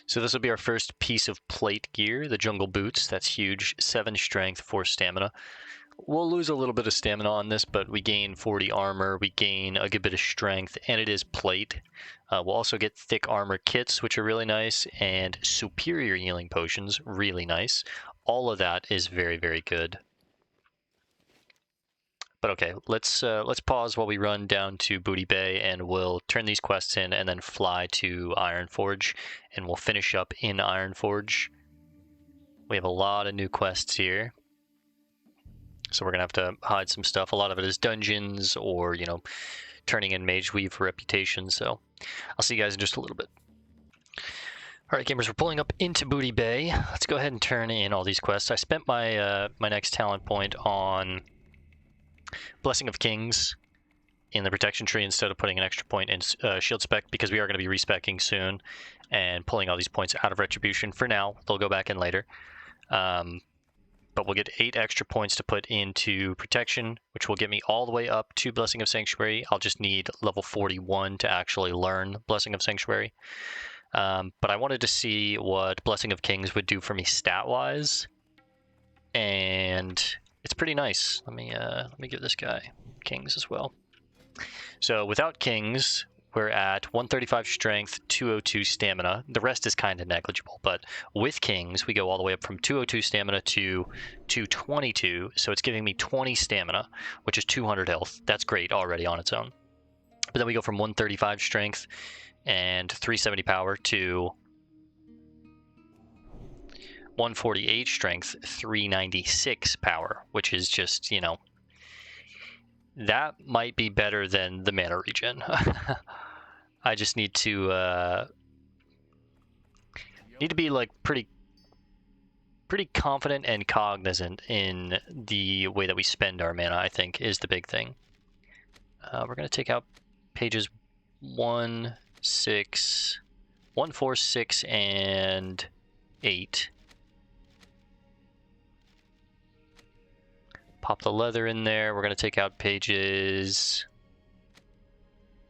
So this will be our first piece of plate gear, the jungle boots. That's huge. 7 strength, 4 stamina. We'll lose a little bit of stamina on this, but we gain 40 armor, we gain a good bit of strength, and it is plate. We'll also get thick armor kits, which are really nice, and superior healing potions, really nice. All of that is very, very good. But okay, let's pause while we run down to Booty Bay, and we'll turn these quests in, and then fly to Ironforge, and we'll finish up in Ironforge. We have a lot of new quests here. So we're going to have to hide some stuff. A lot of it is dungeons or, turning in Mage Weave for reputation. So I'll see you guys in just a little bit. All right, gamers, we're pulling up into Booty Bay. Let's go ahead and turn in all these quests. I spent my my next talent point on Blessing of Kings in the protection tree instead of putting an extra point in shield spec, because we are going to be respeccing soon and pulling all these points out of retribution for now. They'll go back in later. But we'll get 8 extra points to put into protection, which will get me all the way up to Blessing of Sanctuary. I'll just need level 41 to actually learn Blessing of Sanctuary. But I wanted to see what Blessing of Kings would do for me stat-wise, and it's pretty nice. Let me give this guy Kings as well. So without Kings, we're at 135 strength, 202 stamina. The rest is kind of negligible, but with Kings, we go all the way up from 202 stamina to 222, so it's giving me 20 stamina, which is 200 health. That's great already on its own. But then we go from 135 strength and 370 power to 148 strength, 396 power, which is just, that might be better than the mana regen. I just need to be like pretty confident and cognizant in the way that we spend our mana, I think, is the big thing. We're going to take out pages 1, 4, 6, and 8. Pop the leather in there. We're going to take out pages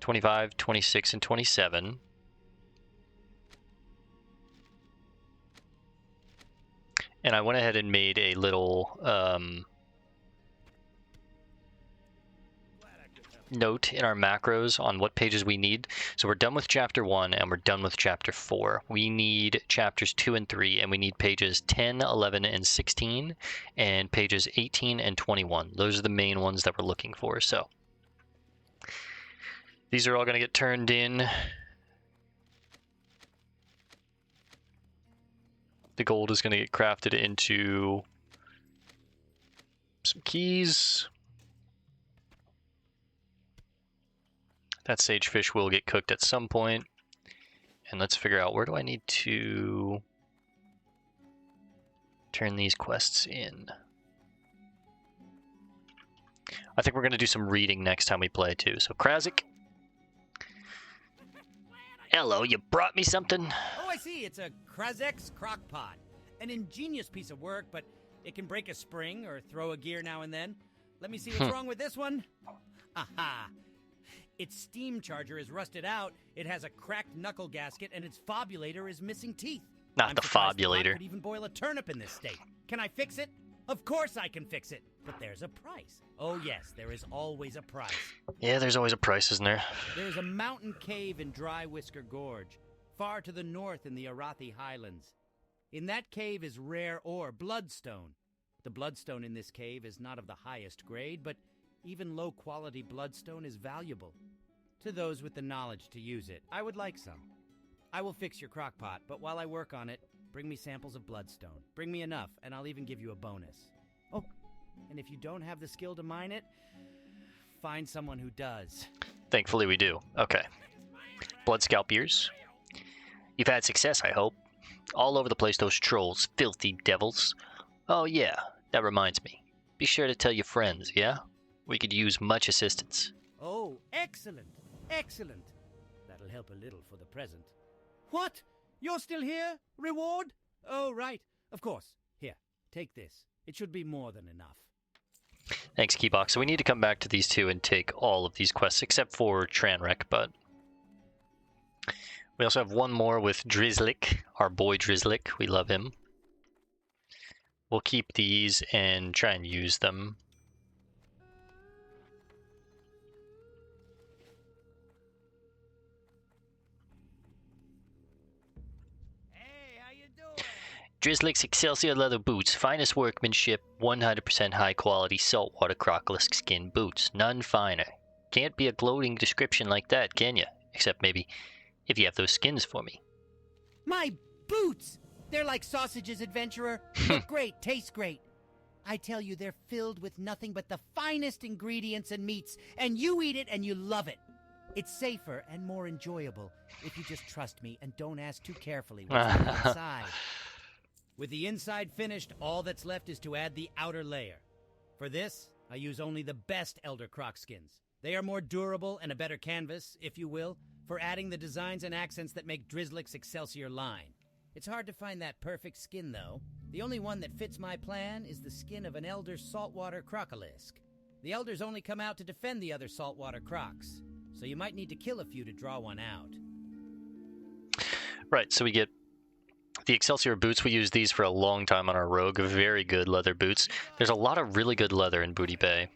25, 26, and 27. And I went ahead and made a little note in our macros on what pages we need. So we're done with chapter 1 and we're done with chapter 4. We need chapters 2 and 3, and we need pages 10, 11, and 16, and pages 18 and 21. Those are the main ones that we're looking for. So these are all going to get turned in. The gold is going to get crafted into some keys. That sagefish will get cooked at some point. And let's figure out, where do I need to turn these quests in? I think we're going to do some reading next time we play too. So Krazik. Hello, you brought me something? Oh, I see. It's a Krazek's crockpot. An ingenious piece of work, but it can break a spring or throw a gear now and then. Let me see what's wrong with this one. Aha! Its steam charger is rusted out, it has a cracked knuckle gasket, and its fobulator is missing teeth. Not the fobulator. I could even boil a turnip in this state. Can I fix it? Of course I can fix it, but there's a price. Oh yes, there is always a price. Yeah, there's always a price, isn't there? There is a mountain cave in Dry Whisker Gorge, far to the north in the Arathi Highlands. In that cave is rare ore, bloodstone. The bloodstone in this cave is not of the highest grade, but even low-quality bloodstone is valuable. To those with the knowledge to use it, I would like some. I will fix your crockpot, but while I work on it, bring me samples of bloodstone. Bring me enough, and I'll even give you a bonus. Oh, and if you don't have the skill to mine it, find someone who does. Thankfully we do. Okay. Blood scalp ears. You've had success, I hope. All over the place, those trolls. Filthy devils. Oh yeah, that reminds me. Be sure to tell your friends, yeah? We could use much assistance. Oh, excellent. Excellent. That'll help a little for the present. What? You're still here? Reward? Oh, right. Of course. Here, take this. It should be more than enough. Thanks, Keybox. So we need to come back to these two and take all of these quests, except for Tranrek, but... We also have one more with Drizzlik, our boy Drizzlik. We love him. We'll keep these and try and use them. Drizzlik's Excelsior leather boots, finest workmanship, 100% high quality saltwater crocolisk skin boots, none finer. Can't be a gloating description like that, can ya? Except maybe if you have those skins for me. My boots! They're like sausages, adventurer. Look great, taste great. I tell you, they're filled with nothing but the finest ingredients and meats, and you eat it and you love it. It's safer and more enjoyable if you just trust me and don't ask too carefully what's on the inside. With the inside finished, all that's left is to add the outer layer. For this, I use only the best Elder Croc skins. They are more durable and a better canvas, if you will, for adding the designs and accents that make Drizzlik's Excelsior line. It's hard to find that perfect skin, though. The only one that fits my plan is the skin of an Elder saltwater crocolisk. The Elders only come out to defend the other saltwater crocs, so you might need to kill a few to draw one out. Right, so we get the Excelsior boots. We use these for a long time on our rogue. Very good leather boots. There's a lot of really good leather in Booty Bay.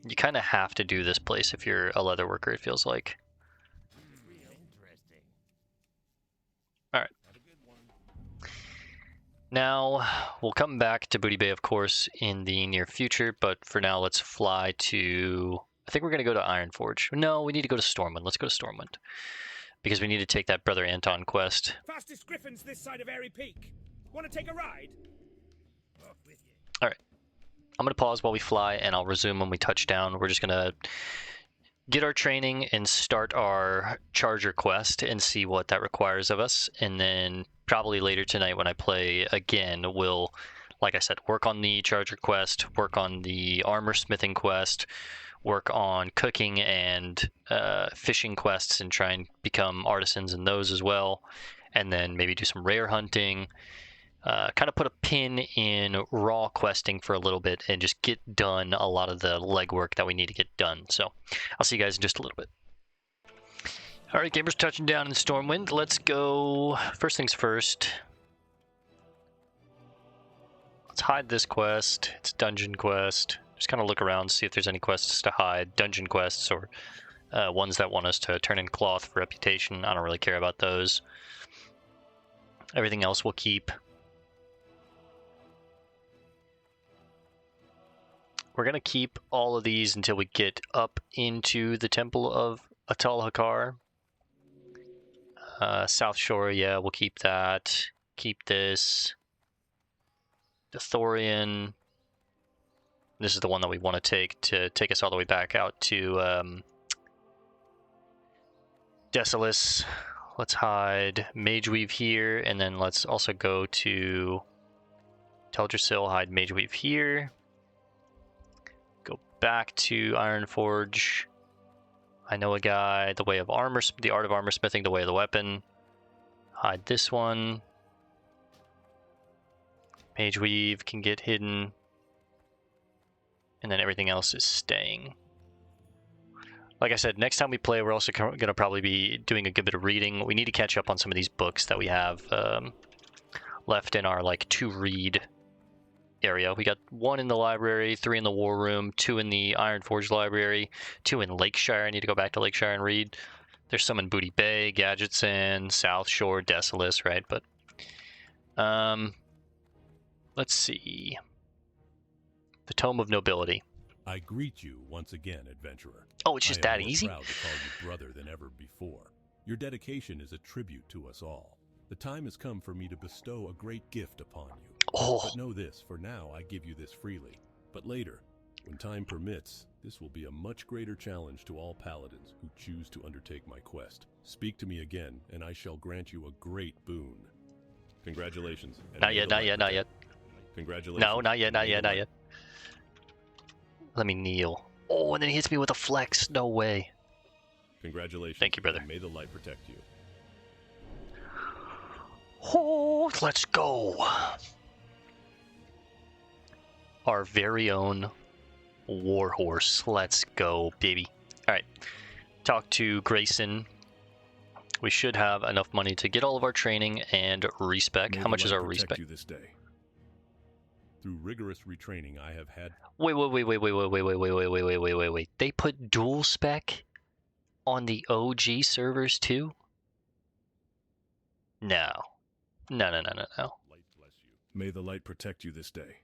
You kind of have to do this place if you're a leather worker, it feels like. Alright. Now, we'll come back to Booty Bay, of course, in the near future, but for now, let's fly to... I think we're going to go to Ironforge. No, we need to go to Stormwind. Let's go to Stormwind. Because we need to take that Brother Anton quest. Fastest griffins this side of Airy Peak. Want to take a ride? Alright. I'm going to pause while we fly, and I'll resume when we touch down. We're just going to get our training and start our Charger quest and see what that requires of us. And then probably later tonight when I play again, we'll, like I said, work on the Charger quest, work on the Armor Smithing quest, work on cooking and fishing quests and try and become artisans in those as well. And then maybe do some rare hunting. Kind of put a pin in raw questing for a little bit and just get done a lot of the legwork that we need to get done. So I'll see you guys in just a little bit. All right, gamers, touching down in Stormwind. Let's go. First things first. Let's hide this quest. It's a dungeon quest. Just kind of look around, see if there's any quests to hide. Dungeon quests or ones that want us to turn in cloth for reputation. I don't really care about those. Everything else we'll keep. We're going to keep all of these until we get up into the Temple of Atal Hakar. South Shore, yeah, we'll keep that. Keep this. The Thorian. This is the one that we want to take us all the way back out to Desolus. Let's hide Mageweave here, and then let's also go to Teldrassil, hide Mageweave here. Go back to Ironforge. I know a guy, the way of armor, the art of armor smithing, the way of the weapon. Hide this one. Mageweave can get hidden. And then everything else is staying. Like I said, next time we play, we're also going to probably be doing a good bit of reading. We need to catch up on some of these books that we have left in our to read area. We got 1 in the library, 3 in the war room, 2 in the Ironforge library, 2 in Lakeshire. I need to go back to Lakeshire and read. There's some in Booty Bay, Gadgetson, South Shore, Desolus, right? But let's see. The Tome of Nobility. I greet you once again, adventurer. Oh, it's just that easy? I am more proud to call you brother than ever before. Your dedication is a tribute to us all. The time has come for me to bestow a great gift upon you. Oh. But know this, for now I give you this freely. But later, when time permits, this will be a much greater challenge to all paladins who choose to undertake my quest. Speak to me again, and I shall grant you a great boon. Congratulations. Not yet, not yet, not yet. Congratulations. No, not yet, not yet, not yet. Let me kneel. Oh, and then he hits me with a flex. No way. Congratulations. Thank you, brother. And may the light protect you. Oh, let's go. Our very own warhorse. Let's go, baby. All right. Talk to Grayson. We should have enough money to get all of our training and respec. How much is our respec? You this day. Through rigorous retraining, I have had. Wait. They put dual spec on the OG servers too? No. No. Light bless you. May the light protect you this day.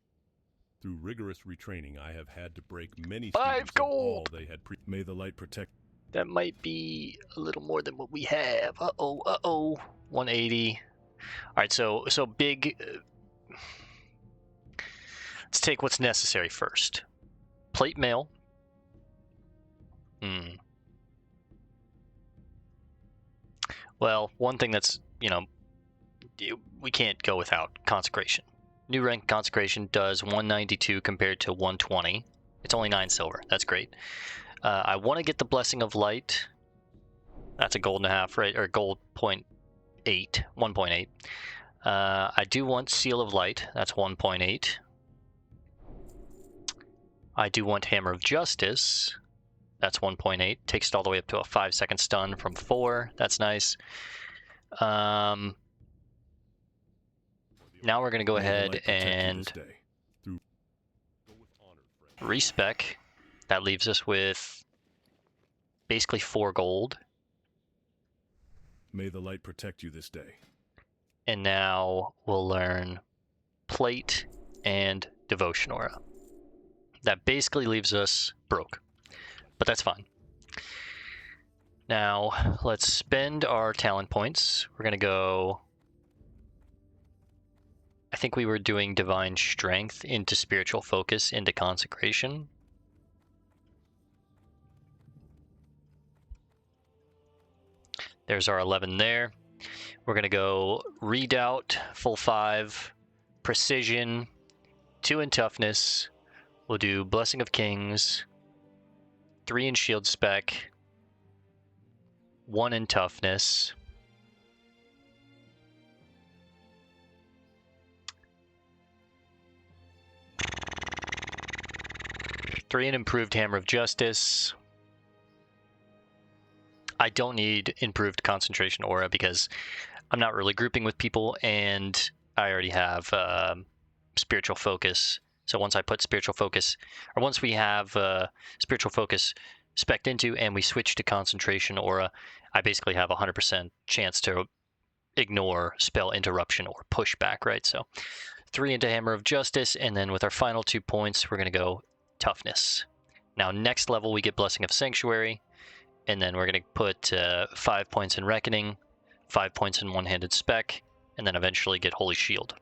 Through rigorous retraining, I have had to break many 5 gold. Of all they had May the light protect. That might be a little more than what we have. Uh-oh. 180. All right, so big. Let's take what's necessary first. Plate mail. Well, one thing that's, we can't go without consecration. New rank consecration does 192 compared to 120. It's only 9 silver. That's great. I want to get the Blessing of Light. That's a gold and a half, right? Or gold 1.8. I do want Seal of Light. That's 1.8. I do want Hammer of Justice. That's 1.8. Takes it all the way up to a 5-second stun from 4. That's nice. Now we're going to go ahead and respec. That leaves us with basically 4 gold. May the light protect you this day. And now we'll learn Plate and Devotion Aura. That basically leaves us broke, but that's fine. Now let's spend our talent points. We're going to go. I think we were doing Divine Strength into Spiritual Focus into Consecration. There's our 11 there. We're going to go Redoubt, full 5, Precision, 2 in Toughness. We'll do Blessing of Kings, 3 in shield spec, 1 in toughness. Three in improved Hammer of Justice. I don't need improved concentration aura because I'm not really grouping with people, and I already have spiritual focus. So once I put spiritual focus, or once we have spiritual focus spec'd into and we switch to concentration aura, I basically have 100% chance to ignore spell interruption or pushback, right? So 3 into Hammer of Justice, and then with our final 2 points, we're going to go toughness. Now next level we get Blessing of Sanctuary, and then we're going to put 5 points in Reckoning, 5 points in One-Handed Spec, and then eventually get Holy Shield.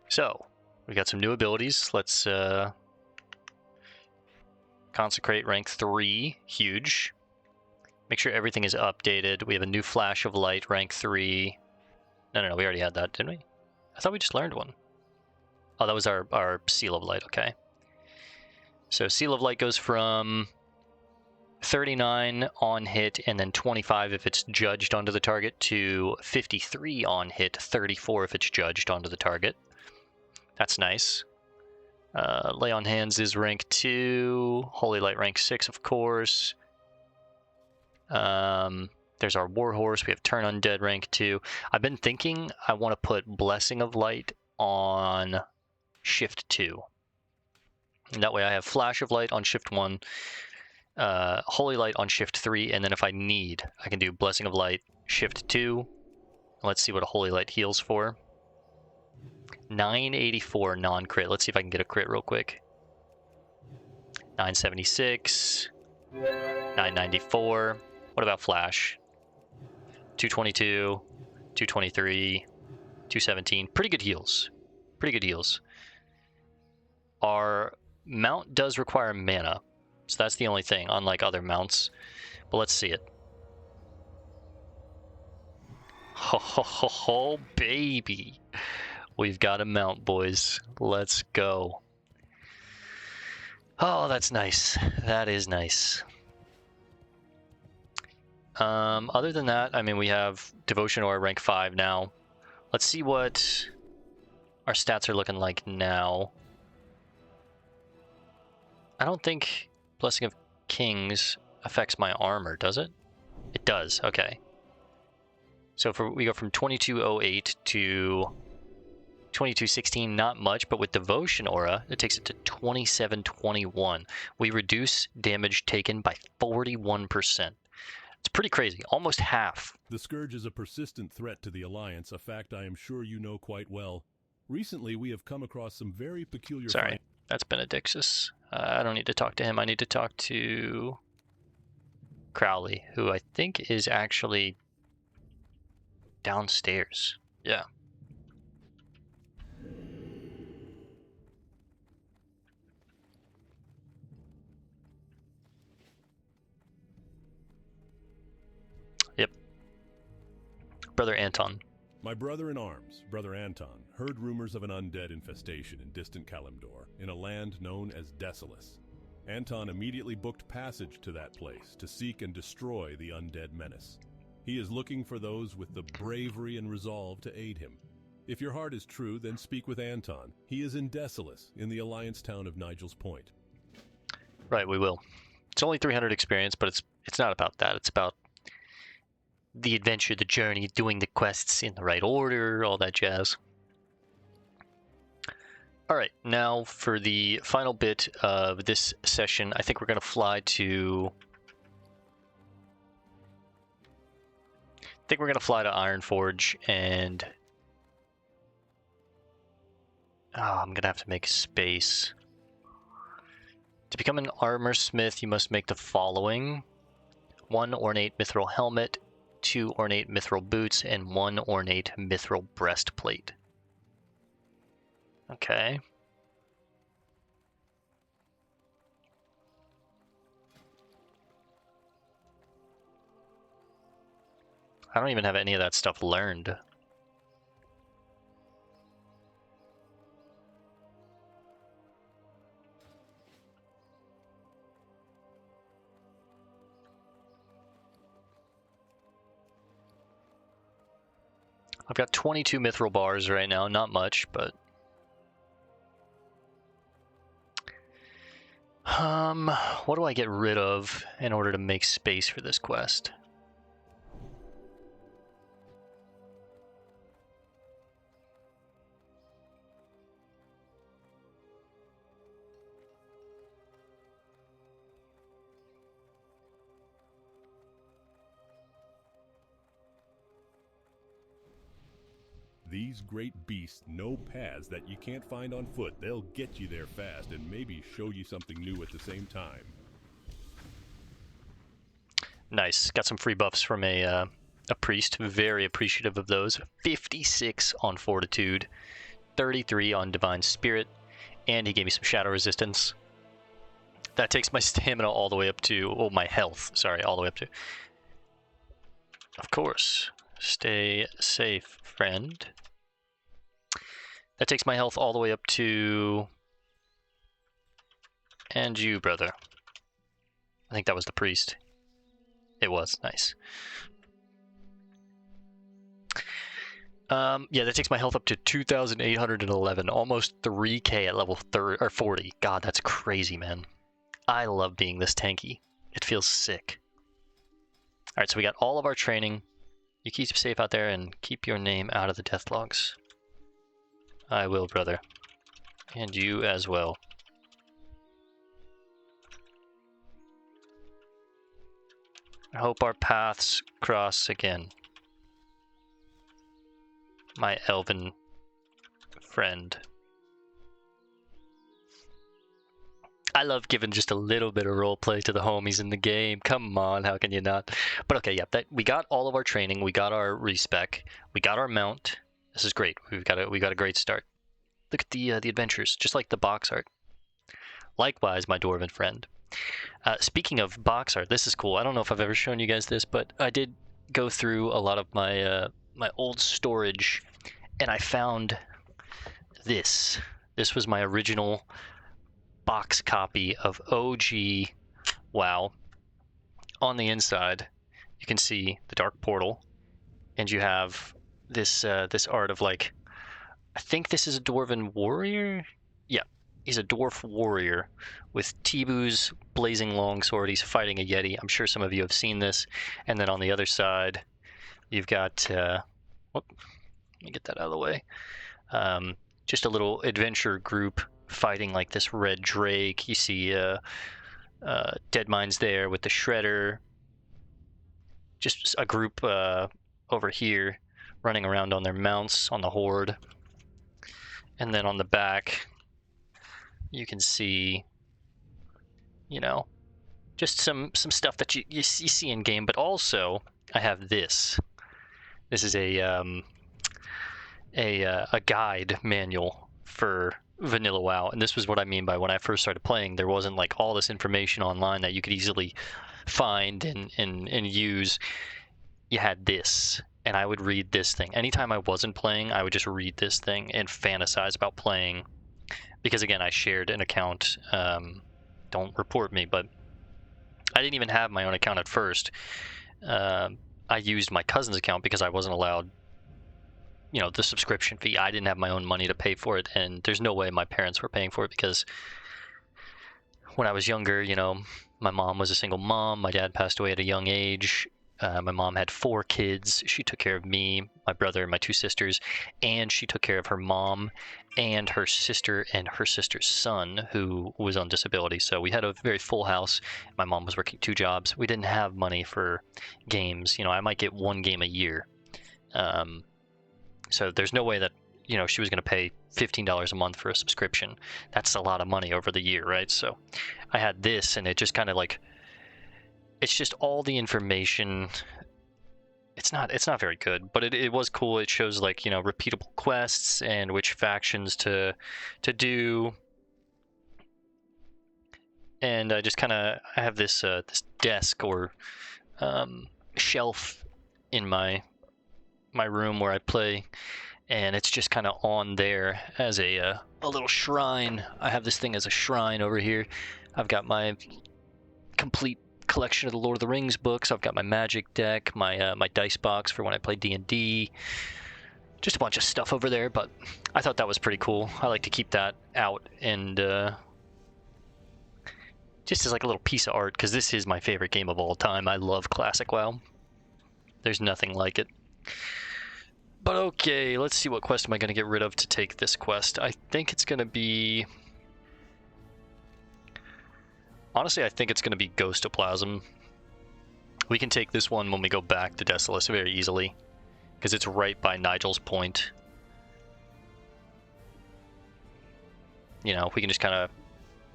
So we got some new abilities. Let's consecrate rank 3, huge. Make sure everything is updated. We have a new Flash of Light, rank 3. No, we already had that, didn't we? I thought we just learned one. Oh, that was our Seal of Light, okay. So Seal of Light goes from 39 on hit and then 25 if it's judged onto the target to 53 on hit, 34 if it's judged onto the target. That's nice. Lay on Hands is rank 2. Holy Light rank 6, of course. There's our Warhorse. We have Turn Undead rank 2. I've been thinking I want to put Blessing of Light on Shift 2. And that way I have Flash of Light on Shift 1, Holy Light on Shift 3, and then if I need, I can do Blessing of Light, Shift 2. Let's see what a Holy Light heals for. 984 non-crit. Let's see if I can get a crit real quick. 976. 994. What about Flash? 222. 223. 217. Pretty good heals. Pretty good heals. Our mount does require mana, so that's the only thing, unlike other mounts. But let's see it. Ho ho ho ho, baby. We've got a mount, boys. Let's go. Oh, that's nice. That is nice. Other than that, I mean, we have Devotion Aura rank 5 now. Let's see what our stats are looking like now. I don't think Blessing of Kings affects my armor, does it? It does, okay. So we go from 2208 to 2216, not much, but with Devotion Aura, it takes it to 2721. We reduce damage taken by 41%. It's pretty crazy, almost half. The Scourge is a persistent threat to the Alliance, a fact I am sure you know quite well. Recently, we have come across some very peculiar... Sorry, that's Benedictus. I don't need to talk to him. I need to talk to Crowley, who I think is actually downstairs. Yeah. Yep. Brother Anton. My brother in arms, Brother Anton, heard rumors of an undead infestation in distant Kalimdor, in a land known as Desolus. Anton immediately booked passage to that place to seek and destroy the undead menace. He is looking for those with the bravery and resolve to aid him. If your heart is true, then speak with Anton. He is in Desolus, in the Alliance town of Nigel's Point. Right, we will. It's only 300 experience, but it's not about that. It's about the adventure, the journey, doing the quests in the right order, all that jazz. All right, now for the final bit of this session, I think we're going to fly to... Ironforge, and... Oh, I'm going to have to make space. To become an armor smith, you must make the following. 1 ornate mithril helmet, 2 ornate mithril boots, and 1 ornate mithril breastplate. Okay. I don't even have any of that stuff learned. I've got 22 mithril bars right now, not much, but what do I get rid of in order to make space for this quest? These great beasts know paths that you can't find on foot. They'll get you there fast and maybe show you something new at the same time. Nice. Got some free buffs from a priest. Very appreciative of those. 56 on Fortitude, 33 on Divine Spirit, and he gave me some Shadow Resistance. That takes my stamina all the way up to, oh, my health, sorry, all the way up to. Of course. Stay safe, friend. That takes my health all the way up to... And you, brother. I think that was the priest. It was. Nice. Yeah, that takes my health up to 2,811. Almost 3k at level 40. God, that's crazy, man. I love being this tanky. It feels sick. Alright, so we got all of our training. You keep safe out there and keep your name out of the death logs. I will, brother. And you as well. I hope our paths cross again. My elven friend. I love giving just a little bit of roleplay to the homies in the game. Come on, how can you not? But okay, yeah, we got all of our training. We got our respec. We got our mount. This is great. We got a great start. Look at the adventures, just like the box art. Likewise, my dwarven friend. Speaking of box art, this is cool. I don't know if I've ever shown you guys this, but I did go through a lot of my my old storage, and I found this. This was my original box copy of OG WoW. On the inside, you can see the Dark Portal, and you have this this art of, like, I think this is a Dwarven warrior. Yeah, he's a dwarf warrior with Tibu's blazing longsword. He's fighting a Yeti. I'm sure some of you have seen this. And then on the other side, you've got let me get that out of the way. Just a little adventure group fighting like this red drake. You see Deadmines there with the shredder. Just a group over here running around on their mounts on the horde. And then on the back, you can see, you know, just some stuff that you see in game. But also, I have this. This is a guide manual for vanilla WoW, and this was what I mean by when I first started playing. There wasn't like all this information online that you could easily find and use. You had this, and I would read this thing. Anytime I wasn't playing, I would just read this thing and fantasize about playing. Because again, I shared an account. Don't report me, but I didn't even have my own account at first. I used my cousin's account because I wasn't allowed, you know, the subscription fee. I didn't have my own money to pay for it, and there's no way my parents were paying for it because when I was younger, you know, my mom was a single mom. My dad passed away at a young age. My mom had 4 kids. She took care of me, my brother, and my 2 sisters, and she took care of her mom and her sister and her sister's son, who was on disability. So we had a very full house. My mom was working 2 jobs. We didn't have money for games. You know, I might get 1 game a year. So there's no way that, you know, she was going to pay $15 a month for a subscription. That's a lot of money over the year, right? So I had this, and it just kind of like, it's just all the information. It's not very good, but it was cool. It shows, like, you know, repeatable quests and which factions to do. And I just kind of, I have this this desk or shelf in my room where I play, and it's just kind of on there as a little shrine. I have this thing as a shrine over here. I've got my complete collection of the Lord of the Rings books. I've got my magic deck, my my dice box for when I play D&D. just a bunch of stuff over there, but I thought that was pretty cool. I like to keep that out and just as like a little piece of art, because this is my favorite game of all time. I love Classic WoW. There's nothing like it. But okay, let's see, what quest am I going to get rid of to take this quest? I think it's going to be... Honestly, I think it's going to be Ghostoplasm. We can take this one when we go back to Desolace very easily, because it's right by Nigel's Point. You know, we can just kind of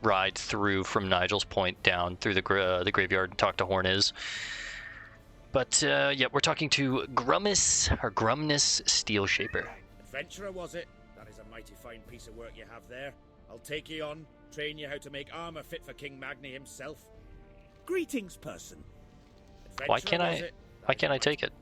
ride through from Nigel's Point down through the graveyard and talk to Horniz. But, yeah, we're talking to Grumnus, or Grumnus Steelshaper. Adventurer, was it? That is a mighty fine piece of work you have there. I'll take you on, train you how to make armor fit for King Magni himself. Greetings, person. Why can't I take it?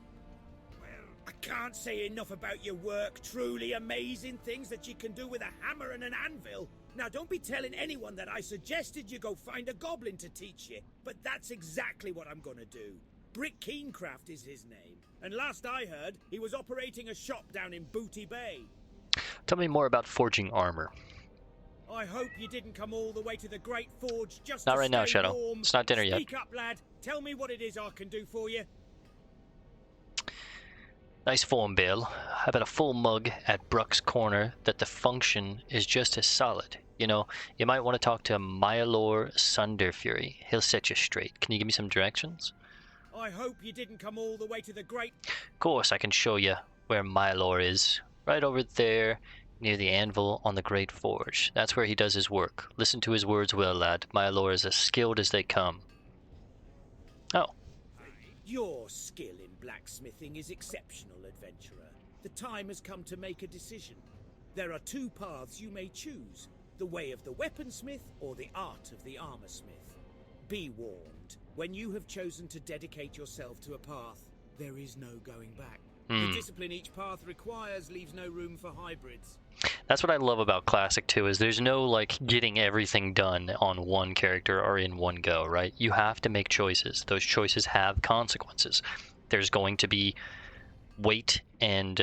I can't say enough about your work. Truly amazing things that you can do with a hammer and an anvil. Now, don't be telling anyone that I suggested you go find a goblin to teach you, but that's exactly what I'm gonna do. Brick Keencraft is his name, and last I heard, he was operating a shop down in Booty Bay. Tell me more about forging armor. I hope you didn't come all the way to the Great Forge just Not to right now, stay Shadow. warm. It's not dinner yet. Speak up, lad. Tell me what it is I can do for you. Nice form, Bill. I've had a full mug at Bruck's Corner that the function is just as solid. You know, you might want to talk to Mylor Sunderfury. He'll set you straight. Can you give me some directions? I hope you didn't come all the way to the Great... Of course, I can show you where Mylor is. Right over there, near the anvil on the Great Forge. That's where he does his work. Listen to his words well, lad. Mylor is as skilled as they come. Oh. Your skill in blacksmithing is exceptional, adventurer. The time has come to make a decision. There are two paths you may choose. The way of the weaponsmith or the art of the armorsmith. Be warned, when you have chosen to dedicate yourself to a path, there is no going back. The discipline each path requires leaves no room for hybrids. That's what I love about Classic too, is there's no like getting everything done on one character or in one go, right? You have to make choices. Those choices have consequences. There's going to be weight and,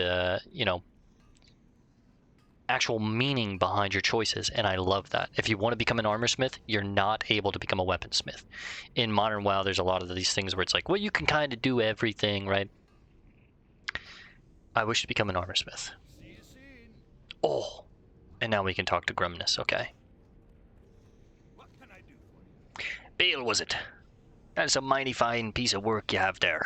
you know, actual meaning behind your choices, and I love that. If you want to become an armorsmith, you're not able to become a weaponsmith. In Modern WoW, there's a lot of these things where it's like, well, you can kind of do everything, right? I wish to become an armorsmith. Oh, and now we can talk to Grumnus. Okay. What can I do for you? Bale, was it? That's a mighty fine piece of work you have there.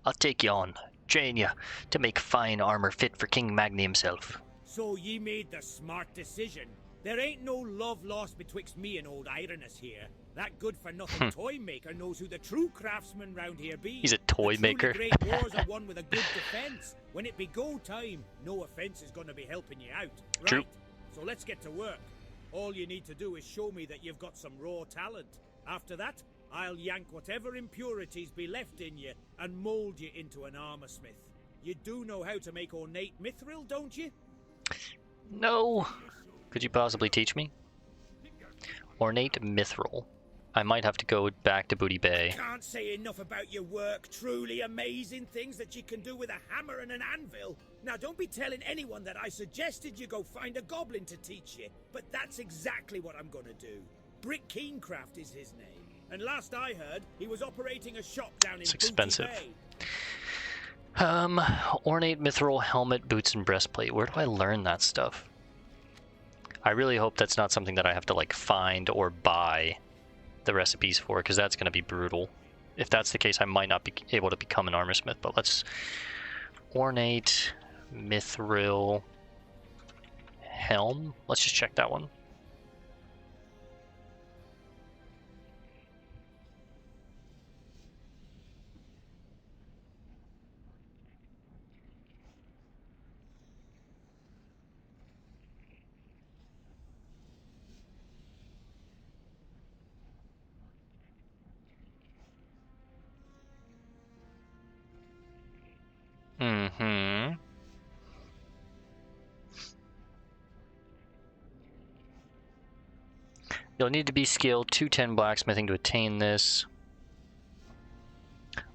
I'll take you on, train you to make fine armor fit for King Magni himself. So ye made the smart decision. There ain't no love lost betwixt me and old Ironus here. That good-for-nothing toy maker knows who the true craftsman round here be. He's a toy maker. The truly great wars are won with a good defense. When it be go time, no offense is gonna be helping you out. Right? True. So let's get to work. All you need to do is show me that you've got some raw talent. After that, I'll yank whatever impurities be left in you and mold you into an armorsmith. You do know how to make ornate mithril, don't you? No. Could you possibly teach me? Ornate mithril. I might have to go back to Booty Bay. Can't say enough about your work. Truly amazing things that you can do with a hammer and an anvil. Now, don't be telling anyone that I suggested you go find a goblin to teach you, but that's exactly what I'm gonna do. Brick Keencraft is his name, and last I heard, he was operating a shop down in It's Booty expensive. Bay. Ornate mithril, helmet, boots, and breastplate. Where do I learn that stuff? I really hope that's not something that I have to like find or buy the recipes for, because that's going to be brutal. If that's the case, I might not be able to become an armorsmith, but let's... Ornate mithril helm. Let's just check that one. Mm-hmm. You'll need to be skilled 210 blacksmithing to attain this.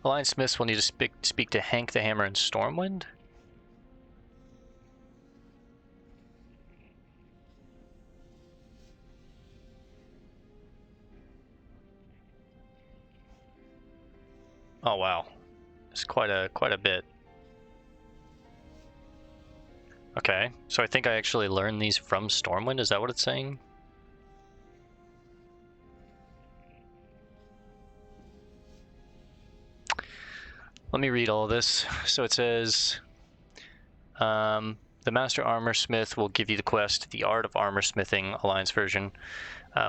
Alliance Smiths will need to speak to Hank the Hammer and Stormwind. Oh wow, it's quite a bit. Okay, so I think I actually learned these from Stormwind. Is that what it's saying? Let me read all of this. So it says, the Master Armor Smith will give you the quest, The Art of Armor Smithing, Alliance version,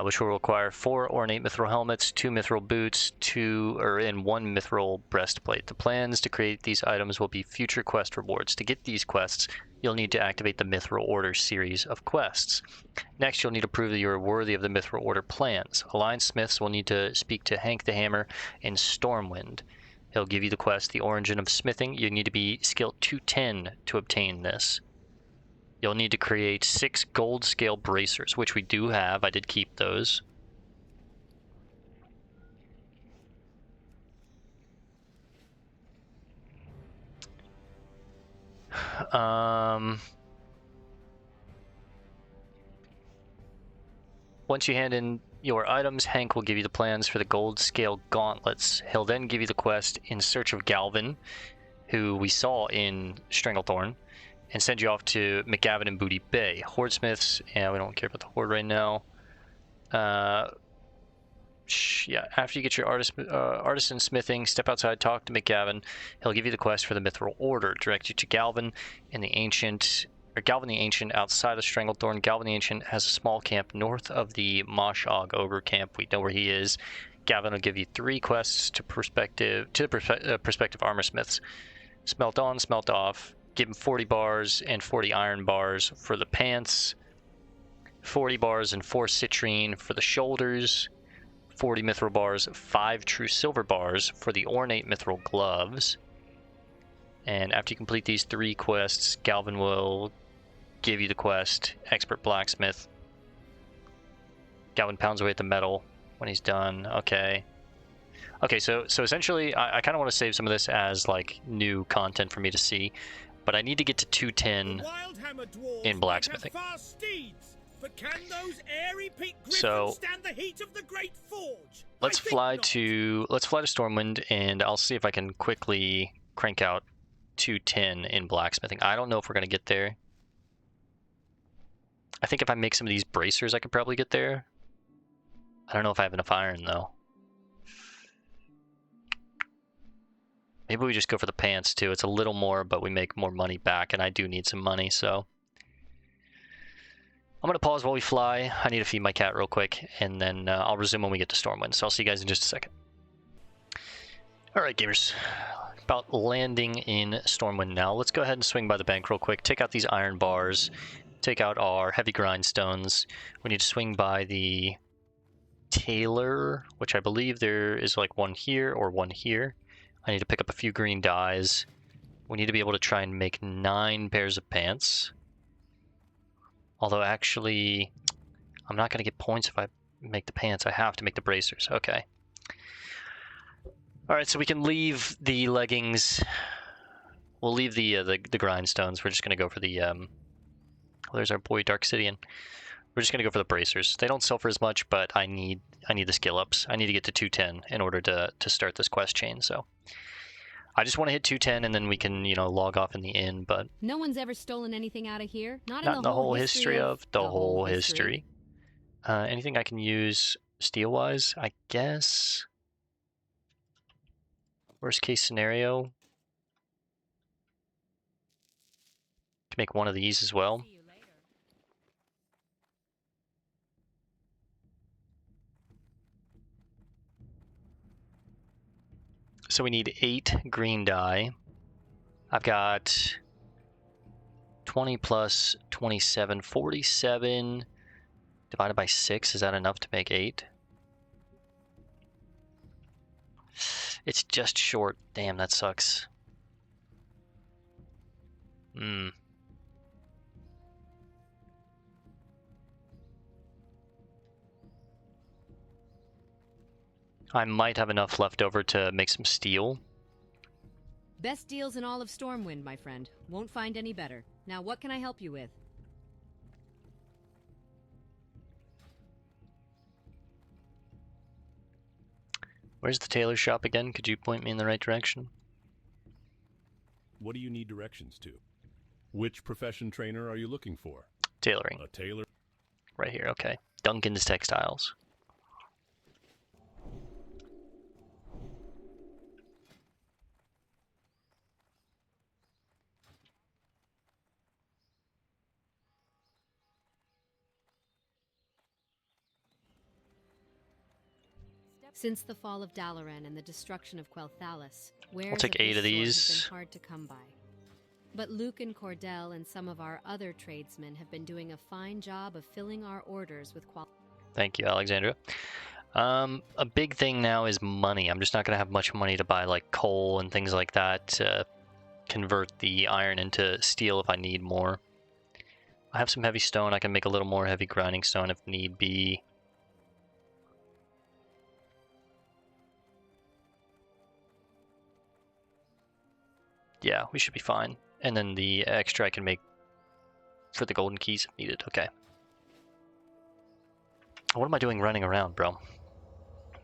which will require 4 ornate mithril helmets, 2 mithril boots, and 1 mithril breastplate. The plans to create these items will be future quest rewards. To get these quests, you'll need to activate the Mithril Order series of quests. Next, you'll need to prove that you are worthy of the Mithril Order plans. Alliance Smiths will need to speak to Hank the Hammer in Stormwind. He'll give you the quest, The Origin of Smithing. You need to be skill 210 to obtain this. You'll need to create 6 gold scale bracers, which we do have. I did keep those. Once you hand in your items, Hank will give you the plans for the gold scale gauntlets. He'll then give you the quest In Search of Galvin, who we saw in Stranglethorn, and send you off to McGavin and Booty Bay. Hordesmiths, yeah, we don't care about the Horde right now. Yeah, after you get your artisan smithing, step outside, talk to McGavin. He'll give you the quest for the Mithril Order, direct you to Galvin the Ancient outside of Stranglethorn. Galvin the Ancient has a small camp north of the Moshog Ogre camp. We know where he is. Galvin will give you 3 quests to prospective armor smiths. Smelt on, smelt off. Give him 40 bars and 40 iron bars for the pants. 40 bars and 4 citrine for the shoulders. 40 mithril bars, 5 true silver bars for the ornate mithril gloves. And after you complete these 3 quests, Galvin will give you the quest, Expert Blacksmith. Galvin pounds away at the metal when he's done. Okay, so essentially, I kind of want to save some of this as like new content for me to see, but I need to get to 210 in blacksmithing. But can those airy peaked griffins So stand the heat of the great forge? let's fly to Stormwind, and I'll see if I can quickly crank out 210 in blacksmithing. I don't know if we're gonna get there. I think if I make some of these bracers, I could probably get there. I don't know if I have enough iron though. Maybe we just go for the pants too. It's a little more, but we make more money back, and I do need some money, so I'm going to pause while we fly. I need to feed my cat real quick, and then I'll resume when we get to Stormwind. So I'll see you guys in just a second. Alright, gamers. About landing in Stormwind now. Let's go ahead and swing by the bank real quick. Take out these iron bars. Take out our heavy grindstones. We need to swing by the tailor, which I believe there is like one here or one here. I need to pick up a few green dyes. We need to be able to try and make 9 pairs of pants. Although, actually, I'm not going to get points if I make the pants. I have to make the bracers. Okay. Alright, so we can leave the leggings. We'll leave the grindstones. We're just going to go for the... there's our boy Dark Sidian. We're just going to go for the bracers. They don't sell for as much, but I need the skill ups. I need to get to 210 in order to start this quest chain, so... I just want to hit 210 and then we can, log off in the inn, but... No one's ever stolen anything out of here. Not in the whole history of the whole history. Anything I can use steel-wise, I guess? Worst case scenario. To make one of these as well. So we need 8 green dye. I've got 20 plus 27, 47 divided by 6. Is that enough to make 8? It's just short. Damn, that sucks. I might have enough left over to make some steel. Best deals in all of Stormwind, my friend. Won't find any better. Now, what can I help you with? Where's the tailor shop again? Could you point me in the right direction? What do you need directions to? Which profession trainer are you looking for? Tailoring. A tailor? Right here, okay. Duncan's Textiles. Since the fall of Dalaran and the destruction of Quel'Thalas, wares I'll take of 8 this of these. sort have been hard to come by. But Luke and Cordell and some of our other tradesmen have been doing a fine job of filling our orders with quality. Thank you, Alexandra. A big thing now is money. I'm just not going to have much money to buy like coal and things like that to convert the iron into steel if I need more. I have some heavy stone. I can make a little more heavy grinding stone if need be. Yeah, we should be fine. And then the extra I can make for the golden keys if needed. Okay. What am I doing running around, bro?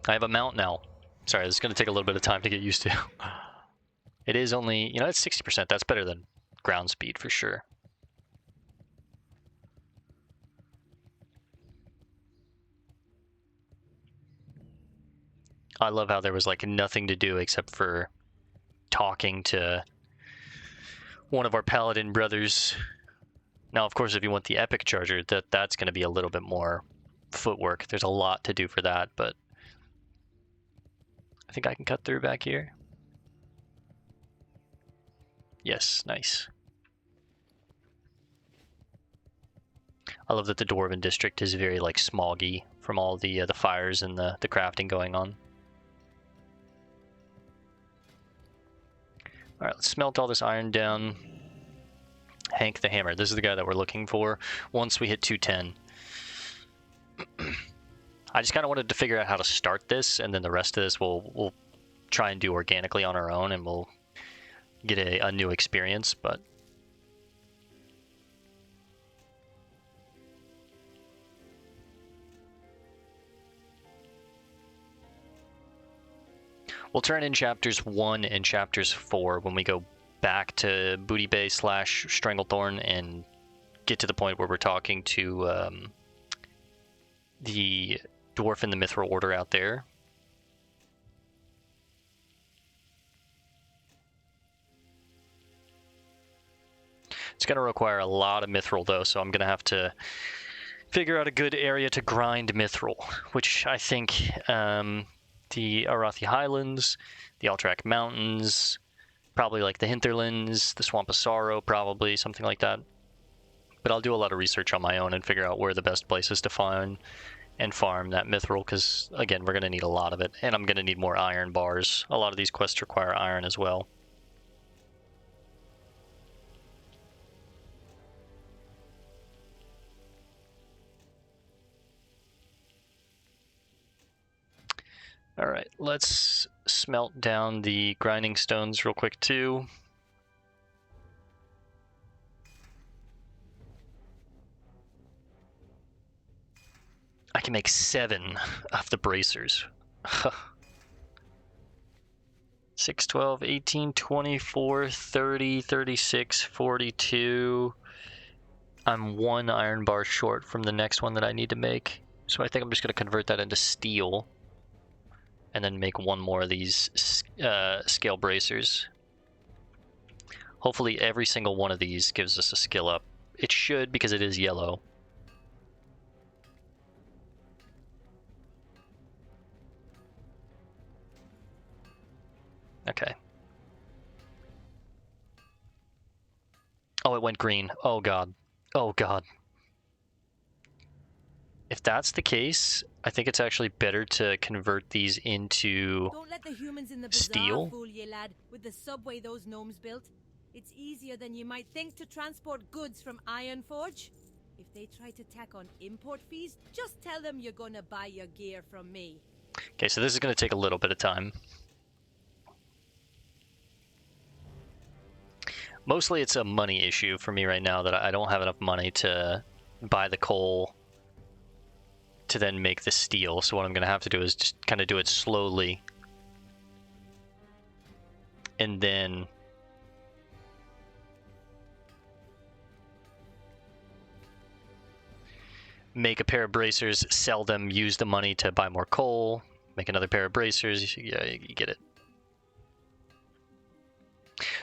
I have a mount now. Sorry, this is going to take a little bit of time to get used to. It is only, you know, it's 60%. That's better than ground speed for sure. I love how there was like nothing to do except for talking to one of our Paladin brothers. Now, of course, if you want the epic charger, that's going to be a little bit more footwork. There's a lot to do for that, but I think I can cut through back here. Yes, nice. I love that the Dwarven district is very like smoggy from all the fires and the crafting going on. All right, let's smelt all this iron down. Hank the Hammer. This is the guy that we're looking for once we hit 210. I just kind of wanted to figure out how to start this, and then the rest of this we'll try and do organically on our own, and we'll get a new experience, but we'll turn in chapters 1 and chapters 4 when we go back to Booty Bay / Stranglethorn and get to the point where we're talking to the dwarf in the Mithril Order out there. It's going to require a lot of Mithril though, so I'm going to have to figure out a good area to grind Mithril, which I think the Arathi Highlands, the Alterac Mountains, probably like the Hinterlands, the Swamp of Sorrow, probably, something like that. But I'll do a lot of research on my own and figure out where the best places to find and farm that Mithril, because, again, we're going to need a lot of it, and I'm going to need more iron bars. A lot of these quests require iron as well. Alright, let's smelt down the grinding stones real quick too. I can make 7 of the bracers. 6, 12, 18, 24, 30, 36, 42. I'm 1 iron bar short from the next one that I need to make. So I think I'm just going to convert that into steel. And then make 1 more of these scale bracers. Hopefully every single one of these gives us a skill up. It should, because it is yellow. Okay. Oh, it went green. Oh god. Oh god. If that's the case, I think it's actually better to convert these into Don't let the humans in the steel. bazaar fool you, lad. With the subway those gnomes built, it's easier than you might think to transport goods from Ironforge. If they try to tack on import fees, just tell them you're gonna buy your gear from me. Okay, so this is going to take a little bit of time. Mostly it's a money issue for me right now that I don't have enough money to buy the coal to then make the steel. So what I'm going to have to do is just kind of do it slowly and then make a pair of bracers, sell them, use the money to buy more coal, make another pair of bracers. Yeah, you get it.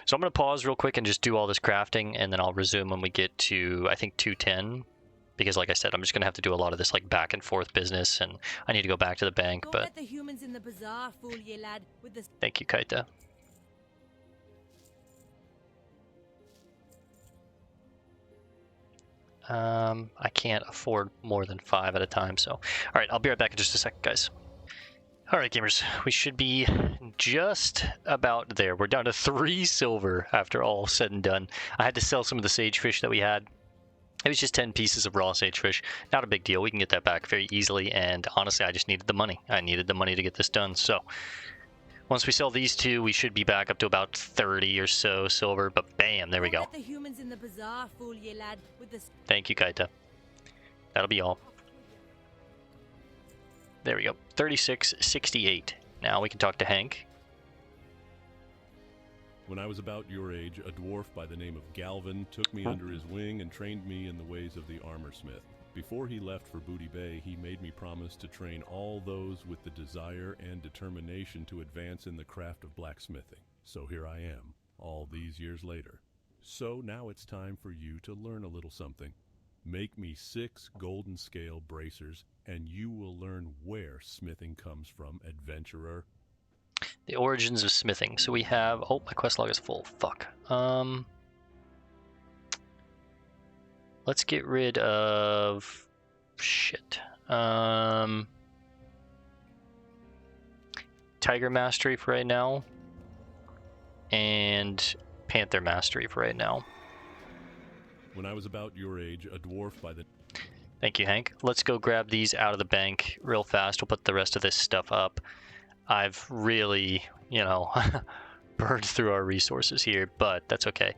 So I'm going to pause real quick and just do all this crafting, and then I'll resume when we get to, I think, 210. Because like I said, I'm just going to have to do a lot of this like back and forth business, and I need to go back to the bank, Don't but let the humans in the bazaar fool you, lad, with the... thank you, Kaita. I can't afford more than 5 at a time, so... Alright, I'll be right back in just a second, guys. Alright, gamers, we should be just about there. We're down to 3 silver after all said and done. I had to sell some of the sagefish that we had. It was just 10 pieces of raw sagefish. Not a big deal. We can get that back very easily, and honestly, I just needed the money. I needed the money to get this done, so... Once we sell these 2, we should be back up to about 30 or so silver, but bam, there we go. Don't let the humans in the bazaar fool you, lad, with the... Thank you, Kaita. That'll be all. There we go. 36.68. Now we can talk to Hank. When I was about your age, a dwarf by the name of Galvin took me under his wing and trained me in the ways of the armor smith. Before he left for Booty Bay, he made me promise to train all those with the desire and determination to advance in the craft of blacksmithing. So here I am, all these years later. So now it's time for you to learn a little something. Make me 6 golden scale bracers, and you will learn where smithing comes from, adventurer. The origins of smithing. So we have... Oh, my quest log is full. Fuck. Let's get rid of... Shit. Tiger Mastery for right now. And Panther Mastery for right now. When I was about your age, a dwarf by the... Thank you, Hank. Let's go grab these out of the bank real fast. We'll put the rest of this stuff up. I've really, you know, burned through our resources here, but that's okay.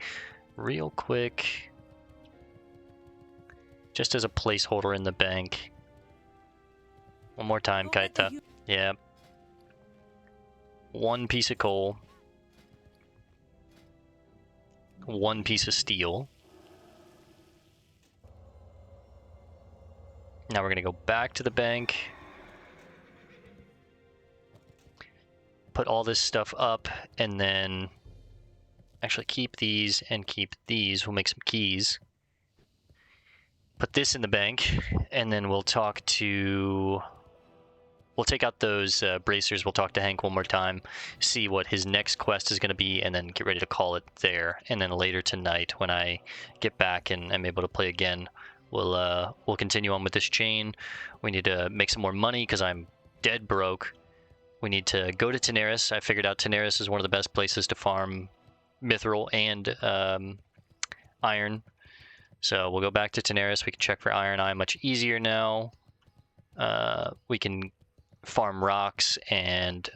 Real quick, just as a placeholder in the bank. One more time, Kaita. Yeah. 1 piece of coal. 1 piece of steel. Now we're going to go back to the bank. Put all this stuff up, and then actually keep these and keep these. We'll make some keys. Put this in the bank, and then we'll talk to... We'll take out those bracers. We'll talk to Hank one more time, see what his next quest is going to be, and then get ready to call it there. And then later tonight, when I get back and I'm able to play again, we'll continue on with this chain. We need to make some more money because I'm dead broke. We need to go to Tenaris. I figured out Tenaris is one of the best places to farm mithril and iron. So we'll go back to Tenaris. We can check for iron eye much easier now. We can farm rocks and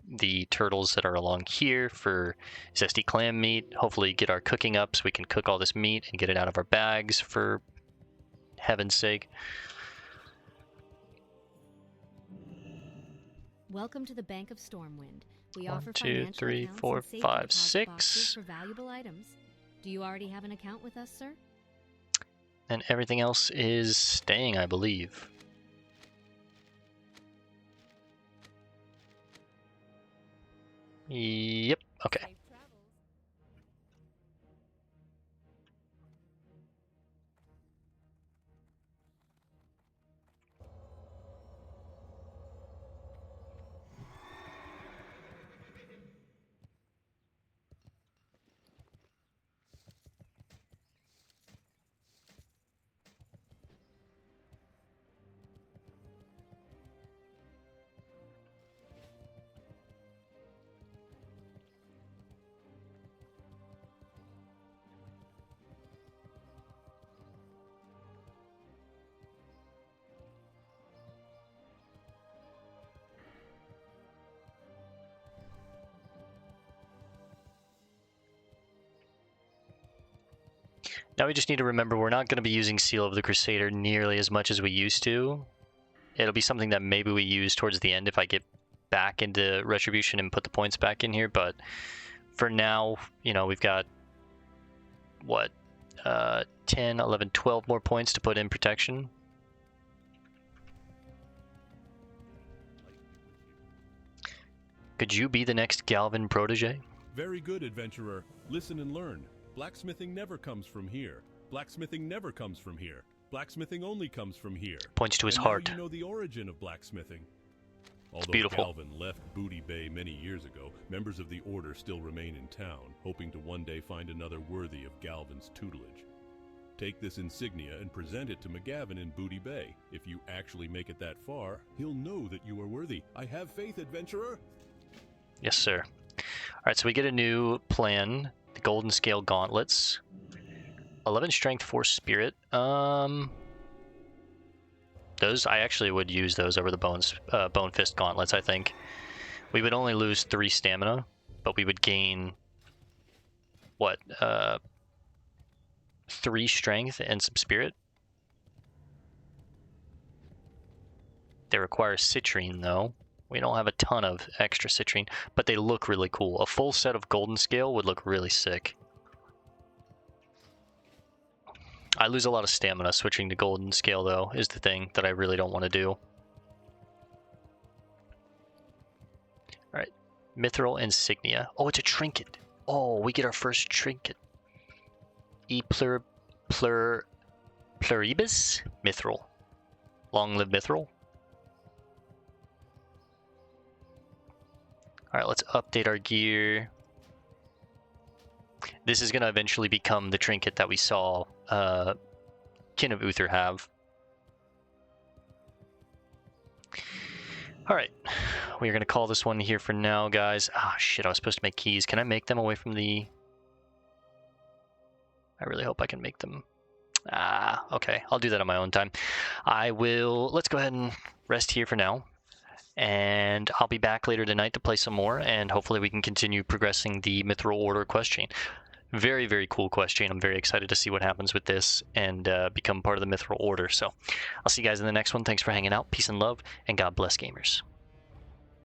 the turtles that are along here for zesty clam meat. Hopefully get our cooking up so we can cook all this meat and get it out of our bags for heaven's sake. Welcome to the Bank of Stormwind. We 1, offer 2, financial 3, accounts 4, and safety 5, deposit 6. boxes for valuable items. Do you already have an account with us, sir? And everything else is staying, I believe. Yep, okay. Safe travels. Now we just need to remember we're not going to be using Seal of the Crusader nearly as much as we used to. It'll be something that maybe we use towards the end if I get back into Retribution and put the points back in here, but for now, you know, we've got, what, 10, 11, 12 more points to put in protection. Could you be the next Galvin protege? Very good, adventurer. Listen and learn. Blacksmithing never comes from here. Blacksmithing never comes from here. Blacksmithing only comes from here. Points to his And heart. Now you know the origin of blacksmithing. Although beautiful. Galvin left Booty Bay many years ago, members of the Order still remain in town, hoping to one day find another worthy of Galvin's tutelage. Take this insignia and present it to McGavin in Booty Bay. If you actually make it that far, he'll know that you are worthy. I have faith, adventurer! Yes, sir. Alright, so we get a new plan. The Golden Scale Gauntlets. 11 Strength, 4 Spirit. Those, I actually would use those over the Bone Fist Gauntlets, I think. We would only lose 3 stamina, but we would gain, what, 3 strength and some spirit? They require citrine, though. We don't have a ton of extra citrine, but they look really cool. A full set of Golden Scale would look really sick. I lose a lot of stamina switching to Golden Scale, though, is the thing that I really don't want to do. Alright, Mithril Insignia. Oh, it's a trinket. Oh, we get our first trinket. Pluribus Mithril. Long live Mithril. Alright, let's update our gear. This is going to eventually become the trinket that we saw Kin of Uther have. Alright, we're going to call this one here for now, guys. Ah, shit, I was supposed to make keys. Can I make them away from the... I really hope I can make them. Ah, okay, I'll do that on my own time. Let's go ahead and rest here for now. And I'll be back later tonight to play some more, and hopefully we can continue progressing the Mithril Order quest chain. Very, very cool quest chain. I'm very excited to see what happens with this and become part of the Mithril Order. So I'll see you guys in the next one. Thanks for hanging out. Peace and love, and God bless, gamers.